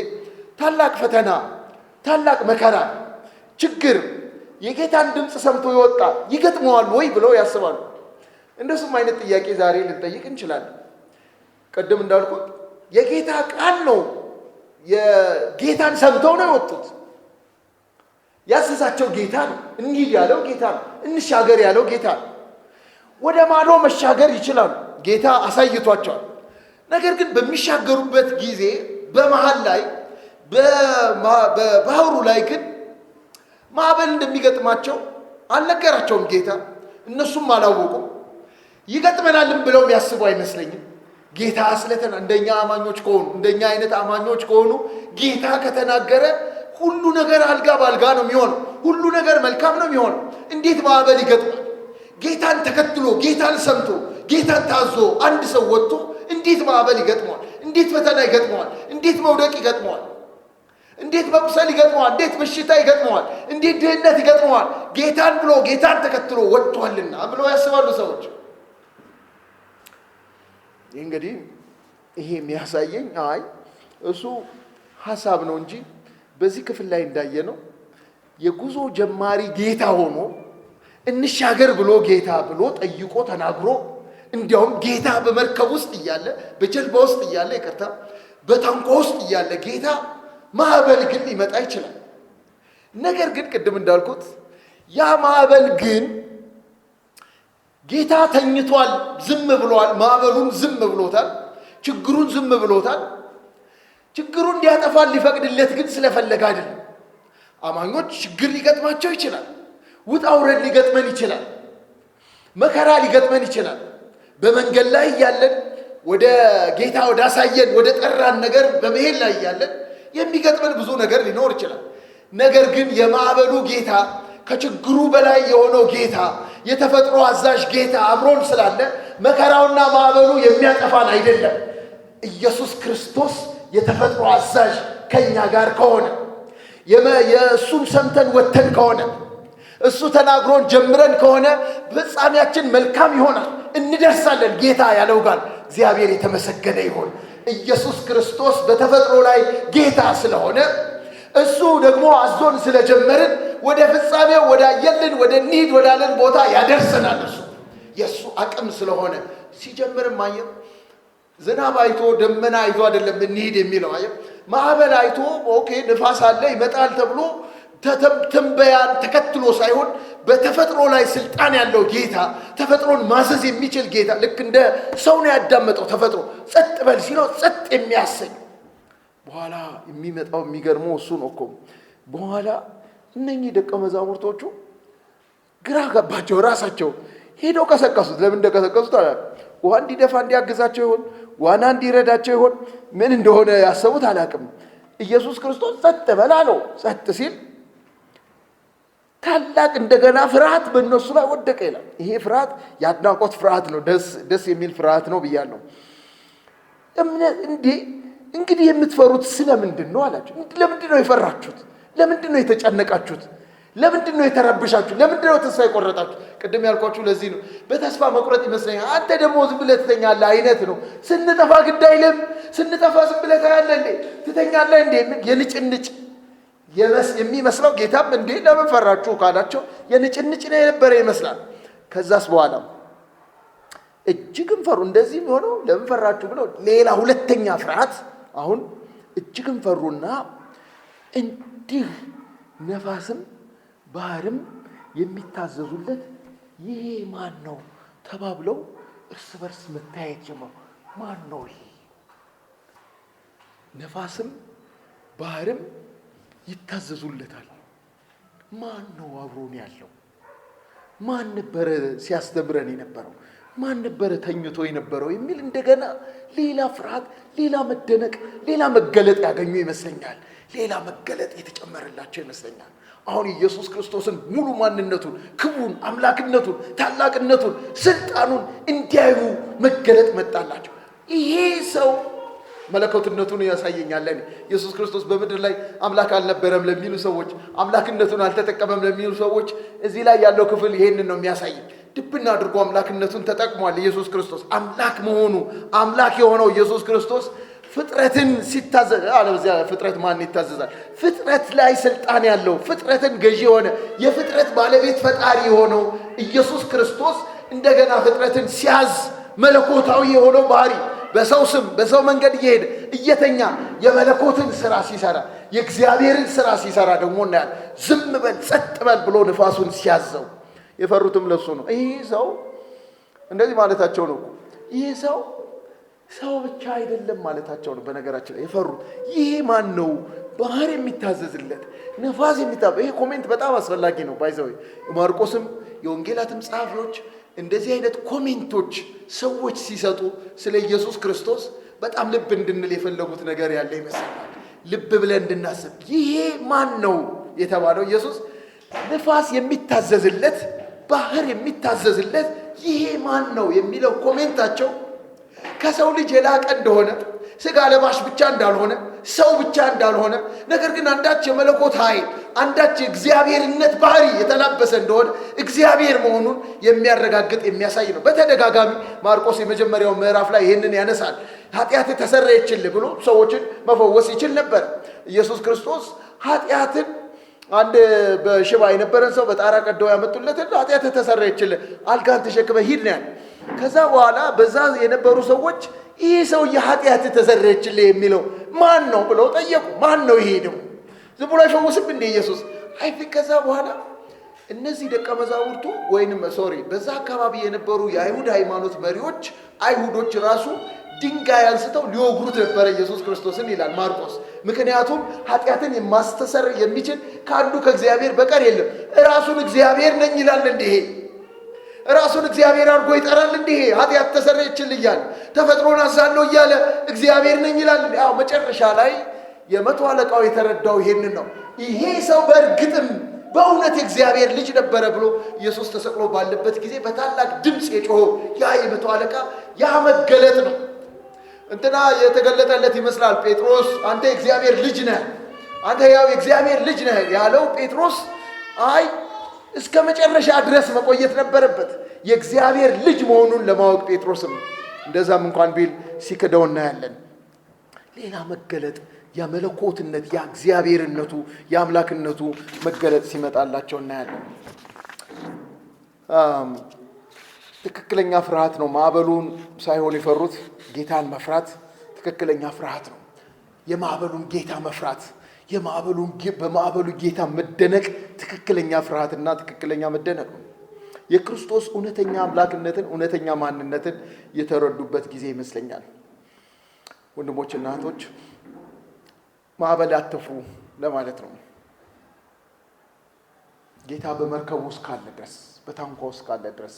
ታላቅ ፈተና፣ ታላቅ መከራ፣ ችግር የጌታን ድምፅ ሰምቶ ይወጣ ይገጥመዋል ወይ ብለው ያስባሉ። እንደሱም አይነት ጥያቄ ዛሬ ልንጠይቅ እንችላለን። ቅድም እንዳልኩት የጌታ ቃል ነው። የጌታን ሰምተው ነው የወጡት። ያዘዛቸው ጌታ ነው። እንሂድ ያለው ጌታ ነው። እንሻገር ያለው ጌታ ነው። ወደ ማዶ መሻገር ይችላሉ። ጌታ አሳይቷቸዋል። ነገር ግን በሚሻገሩበት ጊዜ በመሃል ላይ በባህሩ ላይ ግን ማዕበል እንደሚገጥማቸው አልነገራቸውም ጌታ። እነሱም አላወቁም። ይገጥመናልም ብለው የሚያስቡ አይመስለኝም። ጌታ እንደኛ አማኞች ከሆኑ እንደኛ አይነት አማኞች ከሆኑ ጌታ ከተናገረ ሁሉ ነገር አልጋ ባልጋ ነው የሚሆነው። ሁሉ ነገር መልካም ነው የሚሆነው። እንዴት ማዕበል ይገጥማል? ጌታን ተከትሎ ጌታን ሰምቶ ጌታን ታዞ አንድ ሰው ወጥቶ እንዴት ማዕበል ይገጥመዋል? እንዴት ፈተና ይገጥመዋል? እንዴት መውደቅ ይገጥመዋል? እንዴት መቁሰል ይገጥመዋል? እንዴት በሽታ ይገጥመዋል? እንዴት ድህነት ይገጥመዋል? ጌታን ብሎ ጌታን ተከትሎ ወጥቷልና ብለው ያስባሉ ሰዎች። እንግዲህ ይሄ የሚያሳየኝ እሱ ሐሳብ ነው እንጂ በዚህ ክፍል ላይ እንዳየነው የጉዞ ጀማሪ ጌታ ሆኖ እንሻገር ብሎ ጌታ ብሎ ጠይቆ ተናግሮ እንዲያውም ጌታ በመርከብ ውስጥ እያለ በጀልባ ውስጥ እያለ በታንኳ ውስጥ እያለ ጌታ ማዕበል ግን ሊመጣ ይችላል። ነገር ግን ቅድም እንዳልኩት ያ ማዕበል ግን ጌታ ተኝቷል፣ ዝም ብሏል። ማዕበሉን ዝም ብሎታል። ችግሩን ዝም ብሎታል። ችግሩን እንዲያጠፋል ሊፈቅድለት ግን ስለፈለገ አይደለም። አማኞች ችግር ሊገጥማቸው ይችላል። ውጣ ውረድ ሊገጥመን ይችላል። መከራ ሊገጥመን ይችላል። በመንገድ ላይ እያለን ወደ ጌታ ወዳሳየን ወደ ጠራን ነገር በመሄድ ላይ እያለን የሚገጥመን ብዙ ነገር ሊኖር ይችላል። ነገር ግን የማዕበሉ ጌታ ከችግሩ በላይ የሆነው ጌታ የተፈጥሮ አዛዥ ጌታ አብሮን ስላለ መከራውና ማዕበሉ የሚያጠፋን አይደለም። ኢየሱስ ክርስቶስ የተፈጥሮ አዛዥ ከኛ ጋር ከሆነ የእሱን ሰምተን ወተን ከሆነ እሱ ተናግሮን ጀምረን ከሆነ ፍጻሜያችን መልካም ይሆናል፣ እንደርሳለን። ጌታ ያለው ጋር እግዚአብሔር የተመሰገነ ይሁን። ኢየሱስ ክርስቶስ በተፈጥሮ ላይ ጌታ ስለሆነ እሱ ደግሞ አዞን ስለጀመርን ወደ ፍጻሜው ወዳየልን ወደ እንሂድ ወዳለን ቦታ ያደርሰናል። እሱ የእሱ አቅም ስለሆነ ሲጀምርም አየው ዝናብ አይቶ ደመና አይቶ አይደለም እንሂድ የሚለው። አየው ማዕበል አይቶ ኦኬ ንፋስ አለ ይመጣል ተብሎ ትንበያን ተከትሎ ሳይሆን በተፈጥሮ ላይ ስልጣን ያለው ጌታ፣ ተፈጥሮን ማዘዝ የሚችል ጌታ፣ ልክ እንደ ሰው ነው ያዳመጠው። ተፈጥሮ ጸጥ በል ሲለው ጸጥ የሚያሰኝ በኋላ የሚመጣው የሚገርመው እሱ ነው እኮ። በኋላ እነኚህ ደቀ መዛሙርቶቹ ግራ ገባቸው። ራሳቸው ሄደው ቀሰቀሱት። ለምን እንደቀሰቀሱት አላውቅም። ውሃ እንዲደፋ እንዲያግዛቸው ይሆን? ዋና እንዲረዳቸው ይሆን? ምን እንደሆነ ያሰቡት አላውቅም። ኢየሱስ ክርስቶስ ጸጥ በል አለው። ጸጥ ሲል ታላቅ እንደገና ፍርሃት በእነሱ ላይ ወደቀ ይላል። ይሄ ፍርሃት የአድናቆት ፍርሃት ነው። ደስ የሚል ፍርሃት ነው ብያለሁ። እንግዲህ የምትፈሩት ስለምንድን ነው አላቸው። ለምንድን ነው የፈራችሁት? ለምንድን ነው የተጨነቃችሁት? ለምንድን ነው የተረብሻችሁ? ለምንድን ነው ተስፋ የቆረጣችሁ? ቅድም ያልኳችሁ ለዚህ ነው። በተስፋ መቁረጥ ይመስለኛል አንተ ደግሞ ዝም ብለህ ትተኛለህ አይነት ነው። ስንጠፋ ግድ አይልም። ስንጠፋ ዝም ብለህ ታያለህ እንዴ? ትተኛለህ እንዴ? የንጭንጭ የሚመስለው ጌታም እንዴ ለምን ፈራችሁ ካላቸው የንጭንጭ ነው የነበረ ይመስላል። ከዛስ በኋላ እጅግም ፈሩ። እንደዚህም ሆነው ለምን ፈራችሁ ብለው ሌላ ሁለተኛ ፍርሃት። አሁን እጅግም ፈሩና እንዲህ ነፋስም ባህርም የሚታዘዙለት ይሄ ማን ነው ተባብለው እርስ በርስ መታየት ጀመሩ። ማን ነው ይሄ? ነፋስም ባህርም ይታዘዙለታል። ማን ነው አብሮን ያለው? ማን ነበረ ሲያስተምረን የነበረው? ማን ነበረ ተኝቶ የነበረው? የሚል እንደገና ሌላ ፍርሃት፣ ሌላ መደነቅ፣ ሌላ መገለጥ ያገኙ ይመስለኛል። ሌላ መገለጥ የተጨመረላቸው ይመስለኛል። አሁን ኢየሱስ ክርስቶስን ሙሉ ማንነቱን፣ ክብሩን፣ አምላክነቱን፣ ታላቅነቱን፣ ስልጣኑን እንዲያዩ መገለጥ መጣላቸው። ይሄ ሰው መለኮትነቱን ያሳየኛል። ኢየሱስ ክርስቶስ በምድር ላይ አምላክ አልነበረም ለሚሉ ሰዎች፣ አምላክነቱን አልተጠቀመም ለሚሉ ሰዎች እዚህ ላይ ያለው ክፍል ይሄንን ነው የሚያሳየኝ። ድብና አድርጎ አምላክነቱን ተጠቅሟል። ኢየሱስ ክርስቶስ አምላክ መሆኑ፣ አምላክ የሆነው ኢየሱስ ክርስቶስ ፍጥረትን ሲታዘዝ፣ አለበዚያ ፍጥረት ማን ይታዘዛል? ፍጥረት ላይ ስልጣን ያለው ፍጥረትን ገዢ የሆነ የፍጥረት ባለቤት ፈጣሪ የሆነው ኢየሱስ ክርስቶስ እንደገና ፍጥረትን ሲያዝ መለኮታዊ የሆነው ባህሪ በሰው ስም በሰው መንገድ እየሄደ እየተኛ የመለኮትን ስራ ሲሰራ የእግዚአብሔርን ስራ ሲሰራ ደግሞ እናያለን። ዝም በል ጸጥ በል ብሎ ንፋሱን ሲያዘው የፈሩትም ለሱ ነው። ይህ ሰው እንደዚህ ማለታቸው ነው። ይህ ሰው ብቻ አይደለም ማለታቸው ነው። በነገራችን ላይ የፈሩት ይሄ ማን ነው? ባህር የሚታዘዝለት ነፋስ ይሄ ኮሜንት በጣም አስፈላጊ ነው። ባይዘው የማርቆስም የወንጌላትም ጸሐፊዎች እንደዚህ አይነት ኮሜንቶች ሰዎች ሲሰጡ ስለ ኢየሱስ ክርስቶስ በጣም ልብ እንድንል የፈለጉት ነገር ያለ ይመስላል። ልብ ብለን እንድናስብ ይሄ ማን ነው የተባለው ኢየሱስ ነፋስ የሚታዘዝለት ባህር የሚታዘዝለት ይሄ ማን ነው የሚለው ኮሜንታቸው ከሰው ልጅ የላቀ እንደሆነ ስጋ ለባሽ ብቻ እንዳልሆነ ሰው ብቻ እንዳልሆነ ነገር ግን አንዳች የመለኮት ኃይል አንዳች የእግዚአብሔርነት ባህሪ የተላበሰ እንደሆነ እግዚአብሔር መሆኑን የሚያረጋግጥ የሚያሳይ ነው። በተደጋጋሚ ማርቆስ የመጀመሪያው ምዕራፍ ላይ ይህንን ያነሳል። ኃጢአት ተሰረየችልህ ብሎ ሰዎችን መፈወስ ይችል ነበር። ኢየሱስ ክርስቶስ ኃጢአትን አንድ በሽባ የነበረን ሰው በጣራ ቀደው ያመጡለትን ኃጢአት ተሰረየችልህ አልጋን ተሸክመህ ሂድ ነው ያለ። ከዛ በኋላ በዛ የነበሩ ሰዎች ይህ ሰው የኃጢአት ተሰረየችልህ የሚለው ማን ነው ብለው ጠየቁ። ማን ነው ይሄ ደግሞ? ዝም ብሎ አይፈውስም እንደ ኢየሱስ አይፊ። ከዛ በኋላ እነዚህ ደቀ መዛሙርቱ በዛ አካባቢ የነበሩ የአይሁድ ሃይማኖት መሪዎች አይሁዶች ራሱ ድንጋይ አንስተው ሊወግሩት ነበረ ኢየሱስ ክርስቶስን ይላል ማርቆስ። ምክንያቱም ኃጢአትን የማስተሰር የሚችል ከአንዱ ከእግዚአብሔር በቀር የለም። ራሱን እግዚአብሔር ነኝ ይላል። እንዲህ ራሱን እግዚአብሔር አድርጎ ይጠራል። እንዲህ ኃጢአት ተሰረየችልህ እያለ ተፈጥሮን አዛለው እያለ እግዚአብሔር ነኝ ይላል። ያው መጨረሻ ላይ የመቶ አለቃው የተረዳው ይሄንን ነው። ይሄ ሰው በእርግጥም በእውነት የእግዚአብሔር ልጅ ነበረ ብሎ ኢየሱስ ተሰቅሎ ባለበት ጊዜ በታላቅ ድምፅ የጮኸው ያ የመቶ አለቃ ያ መገለጥ ነው። እንትና የተገለጠለት ይመስላል። ጴጥሮስ አንተ የእግዚአብሔር ልጅ ነህ፣ አንተ ያው የእግዚአብሔር ልጅ ነህ ያለው ጴጥሮስ አይ እስከ መጨረሻ ድረስ መቆየት ነበረበት የእግዚአብሔር ልጅ መሆኑን ለማወቅ። ጴጥሮስም እንደዛም እንኳን ቢል ሲክደው እናያለን። ሌላ መገለጥ የመለኮትነት የእግዚአብሔርነቱ የአምላክነቱ መገለጥ ሲመጣላቸው እናያለን። ትክክለኛ ፍርሃት ነው። ማዕበሉን ሳይሆን የፈሩት ጌታን መፍራት ትክክለኛ ፍርሃት ነው። የማዕበሉን ጌታ መፍራት በማዕበሉ ጌታ መደነቅ ትክክለኛ ፍርሃትና ትክክለኛ መደነቅ ነው። የክርስቶስ እውነተኛ አምላክነትን እውነተኛ ማንነትን የተረዱበት ጊዜ ይመስለኛል። ወንድሞችና እህቶች ማዕበል አትፍሩ ለማለት ነው። ጌታ በመርከቡ ውስጥ ካለ ድረስ በታንኳ ውስጥ ካለ ድረስ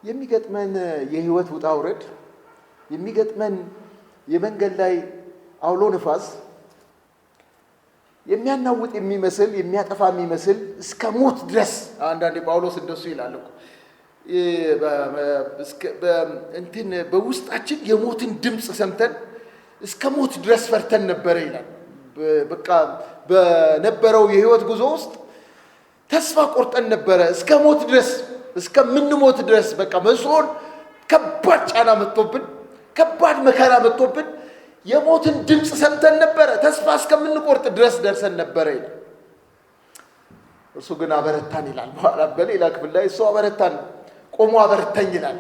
የሚገጥመን የህይወት ውጣ ውረድ የሚገጥመን የመንገድ ላይ አውሎ ንፋስ የሚያናውጥ የሚመስል የሚያጠፋ የሚመስል እስከ ሞት ድረስ አንዳንዴ ጳውሎስ እንደሱ ይላል በውስጣችን የሞትን ድምፅ ሰምተን እስከ ሞት ድረስ ፈርተን ነበረ ይላል። በቃ በነበረው የህይወት ጉዞ ውስጥ ተስፋ ቆርጠን ነበረ እስከ ሞት ድረስ እስከምንሞት ድረስ በቃ መስሎን ከባድ ጫና መጥቶብን ከባድ መከራ መጥቶብን የሞትን ድምጽ ሰምተን ነበረ ተስፋ እስከምንቆርጥ ድረስ ደርሰን ነበረ ይላል። እርሱ ግን አበረታን ይላል። በኋላ በሌላ ክፍል ላይ እሱ አበረታን ቆሞ አበረታኝ ይላል።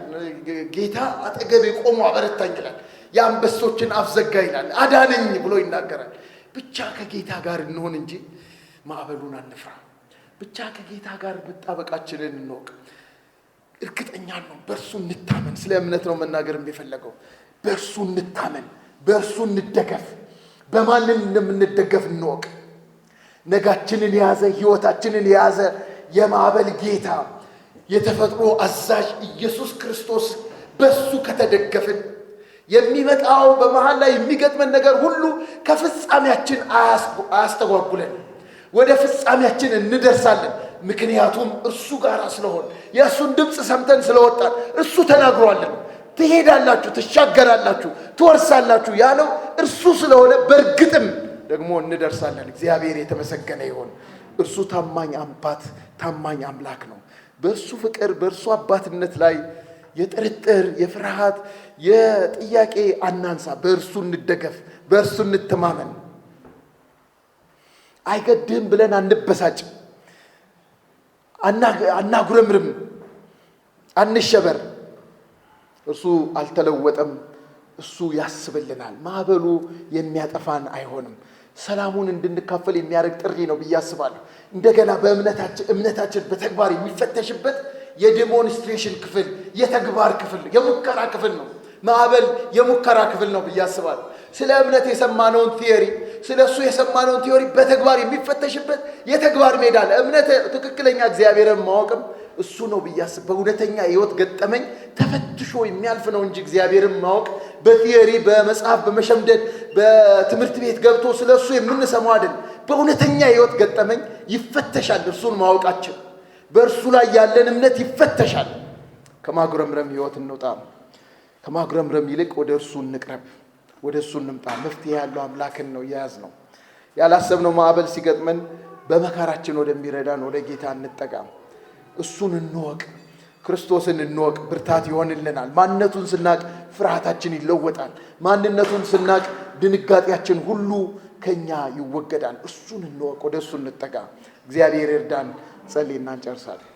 ጌታ አጠገቤ ቆሞ አበረታኝ ይላል። የአንበሶችን አፍ ዘጋ ይላል። አዳነኝ ብሎ ይናገራል። ብቻ ከጌታ ጋር እንሆን እንጂ ማዕበሉን አንፍራ። ብቻ ከጌታ ጋር መጣበቃችንን እንወቅ። እርግጠኛ ነው በእርሱ እንታመን። ስለ እምነት ነው መናገር የሚፈለገው። በእርሱ እንታመን፣ በእርሱ እንደገፍ። በማንም እንደምንደገፍ እንወቅ። ነጋችንን የያዘ ህይወታችንን የያዘ የማዕበል ጌታ የተፈጥሮ አዛዥ ኢየሱስ ክርስቶስ በሱ ከተደገፍን የሚመጣው በመሃል ላይ የሚገጥመን ነገር ሁሉ ከፍጻሜያችን አያስተጓጉለን። ወደ ፍጻሜያችን እንደርሳለን። ምክንያቱም እርሱ ጋር ስለሆነ የእሱን ድምጽ ሰምተን ስለወጣን እርሱ ተናግሯልን። ትሄዳላችሁ፣ ትሻገራላችሁ፣ ትወርሳላችሁ ያለው እርሱ ስለሆነ በእርግጥም ደግሞ እንደርሳለን። እግዚአብሔር የተመሰገነ ይሁን። እርሱ ታማኝ አባት፣ ታማኝ አምላክ ነው። በእርሱ ፍቅር፣ በእርሱ አባትነት ላይ የጥርጥር፣ የፍርሃት፣ የጥያቄ አናንሳ። በእርሱ እንደገፍ፣ በእርሱ እንተማመን። አይገድም ብለን አንበሳጭ፣ አናጉረምርም፣ አንሸበር። እርሱ አልተለወጠም። እሱ ያስብልናል። ማዕበሉ የሚያጠፋን አይሆንም። ሰላሙን እንድንካፈል የሚያደርግ ጥሪ ነው ብዬ አስባለሁ። እንደገና እምነታችን በተግባር የሚፈተሽበት የዴሞንስትሬሽን ክፍል፣ የተግባር ክፍል፣ የሙከራ ክፍል ነው። ማዕበል የሙከራ ክፍል ነው ብዬ አስባለሁ። ስለ እምነት የሰማነውን ቲዮሪ፣ ስለ እሱ የሰማነውን ቲዮሪ በተግባር የሚፈተሽበት የተግባር ሜዳ አለ። እምነት ትክክለኛ እግዚአብሔርን ማወቅም እሱ ነው ብዬ አስባለሁ። በእውነተኛ ህይወት ገጠመኝ ተፈትሾ የሚያልፍ ነው እንጂ እግዚአብሔርን ማወቅ በቲዮሪ በመጽሐፍ በመሸምደድ በትምህርት ቤት ገብቶ ስለ እሱ የምንሰማው አይደል። በእውነተኛ ህይወት ገጠመኝ ይፈተሻል። እርሱን ማወቃችን በእርሱ ላይ ያለን እምነት ይፈተሻል። ከማጉረምረም ህይወት እንውጣ። ከማጉረምረም ይልቅ ወደ እርሱ እንቅረብ፣ ወደ እሱ እንምጣ። መፍትሄ ያለው አምላክን ነው የያዝ ነው። ያላሰብነው ማዕበል ሲገጥመን በመከራችን ወደሚረዳን ወደ ጌታ እንጠጋም። እሱን እንወቅ፣ ክርስቶስን እንወቅ። ብርታት ይሆንልናል። ማንነቱን ስናቅ ፍርሃታችን ይለወጣል። ማንነቱን ስናቅ ድንጋጤያችን ሁሉ ከኛ ይወገዳል። እሱን እንወቅ፣ ወደ እሱ እንጠጋ። እግዚአብሔር ይርዳን። ጸልይና እንጨርሳለን።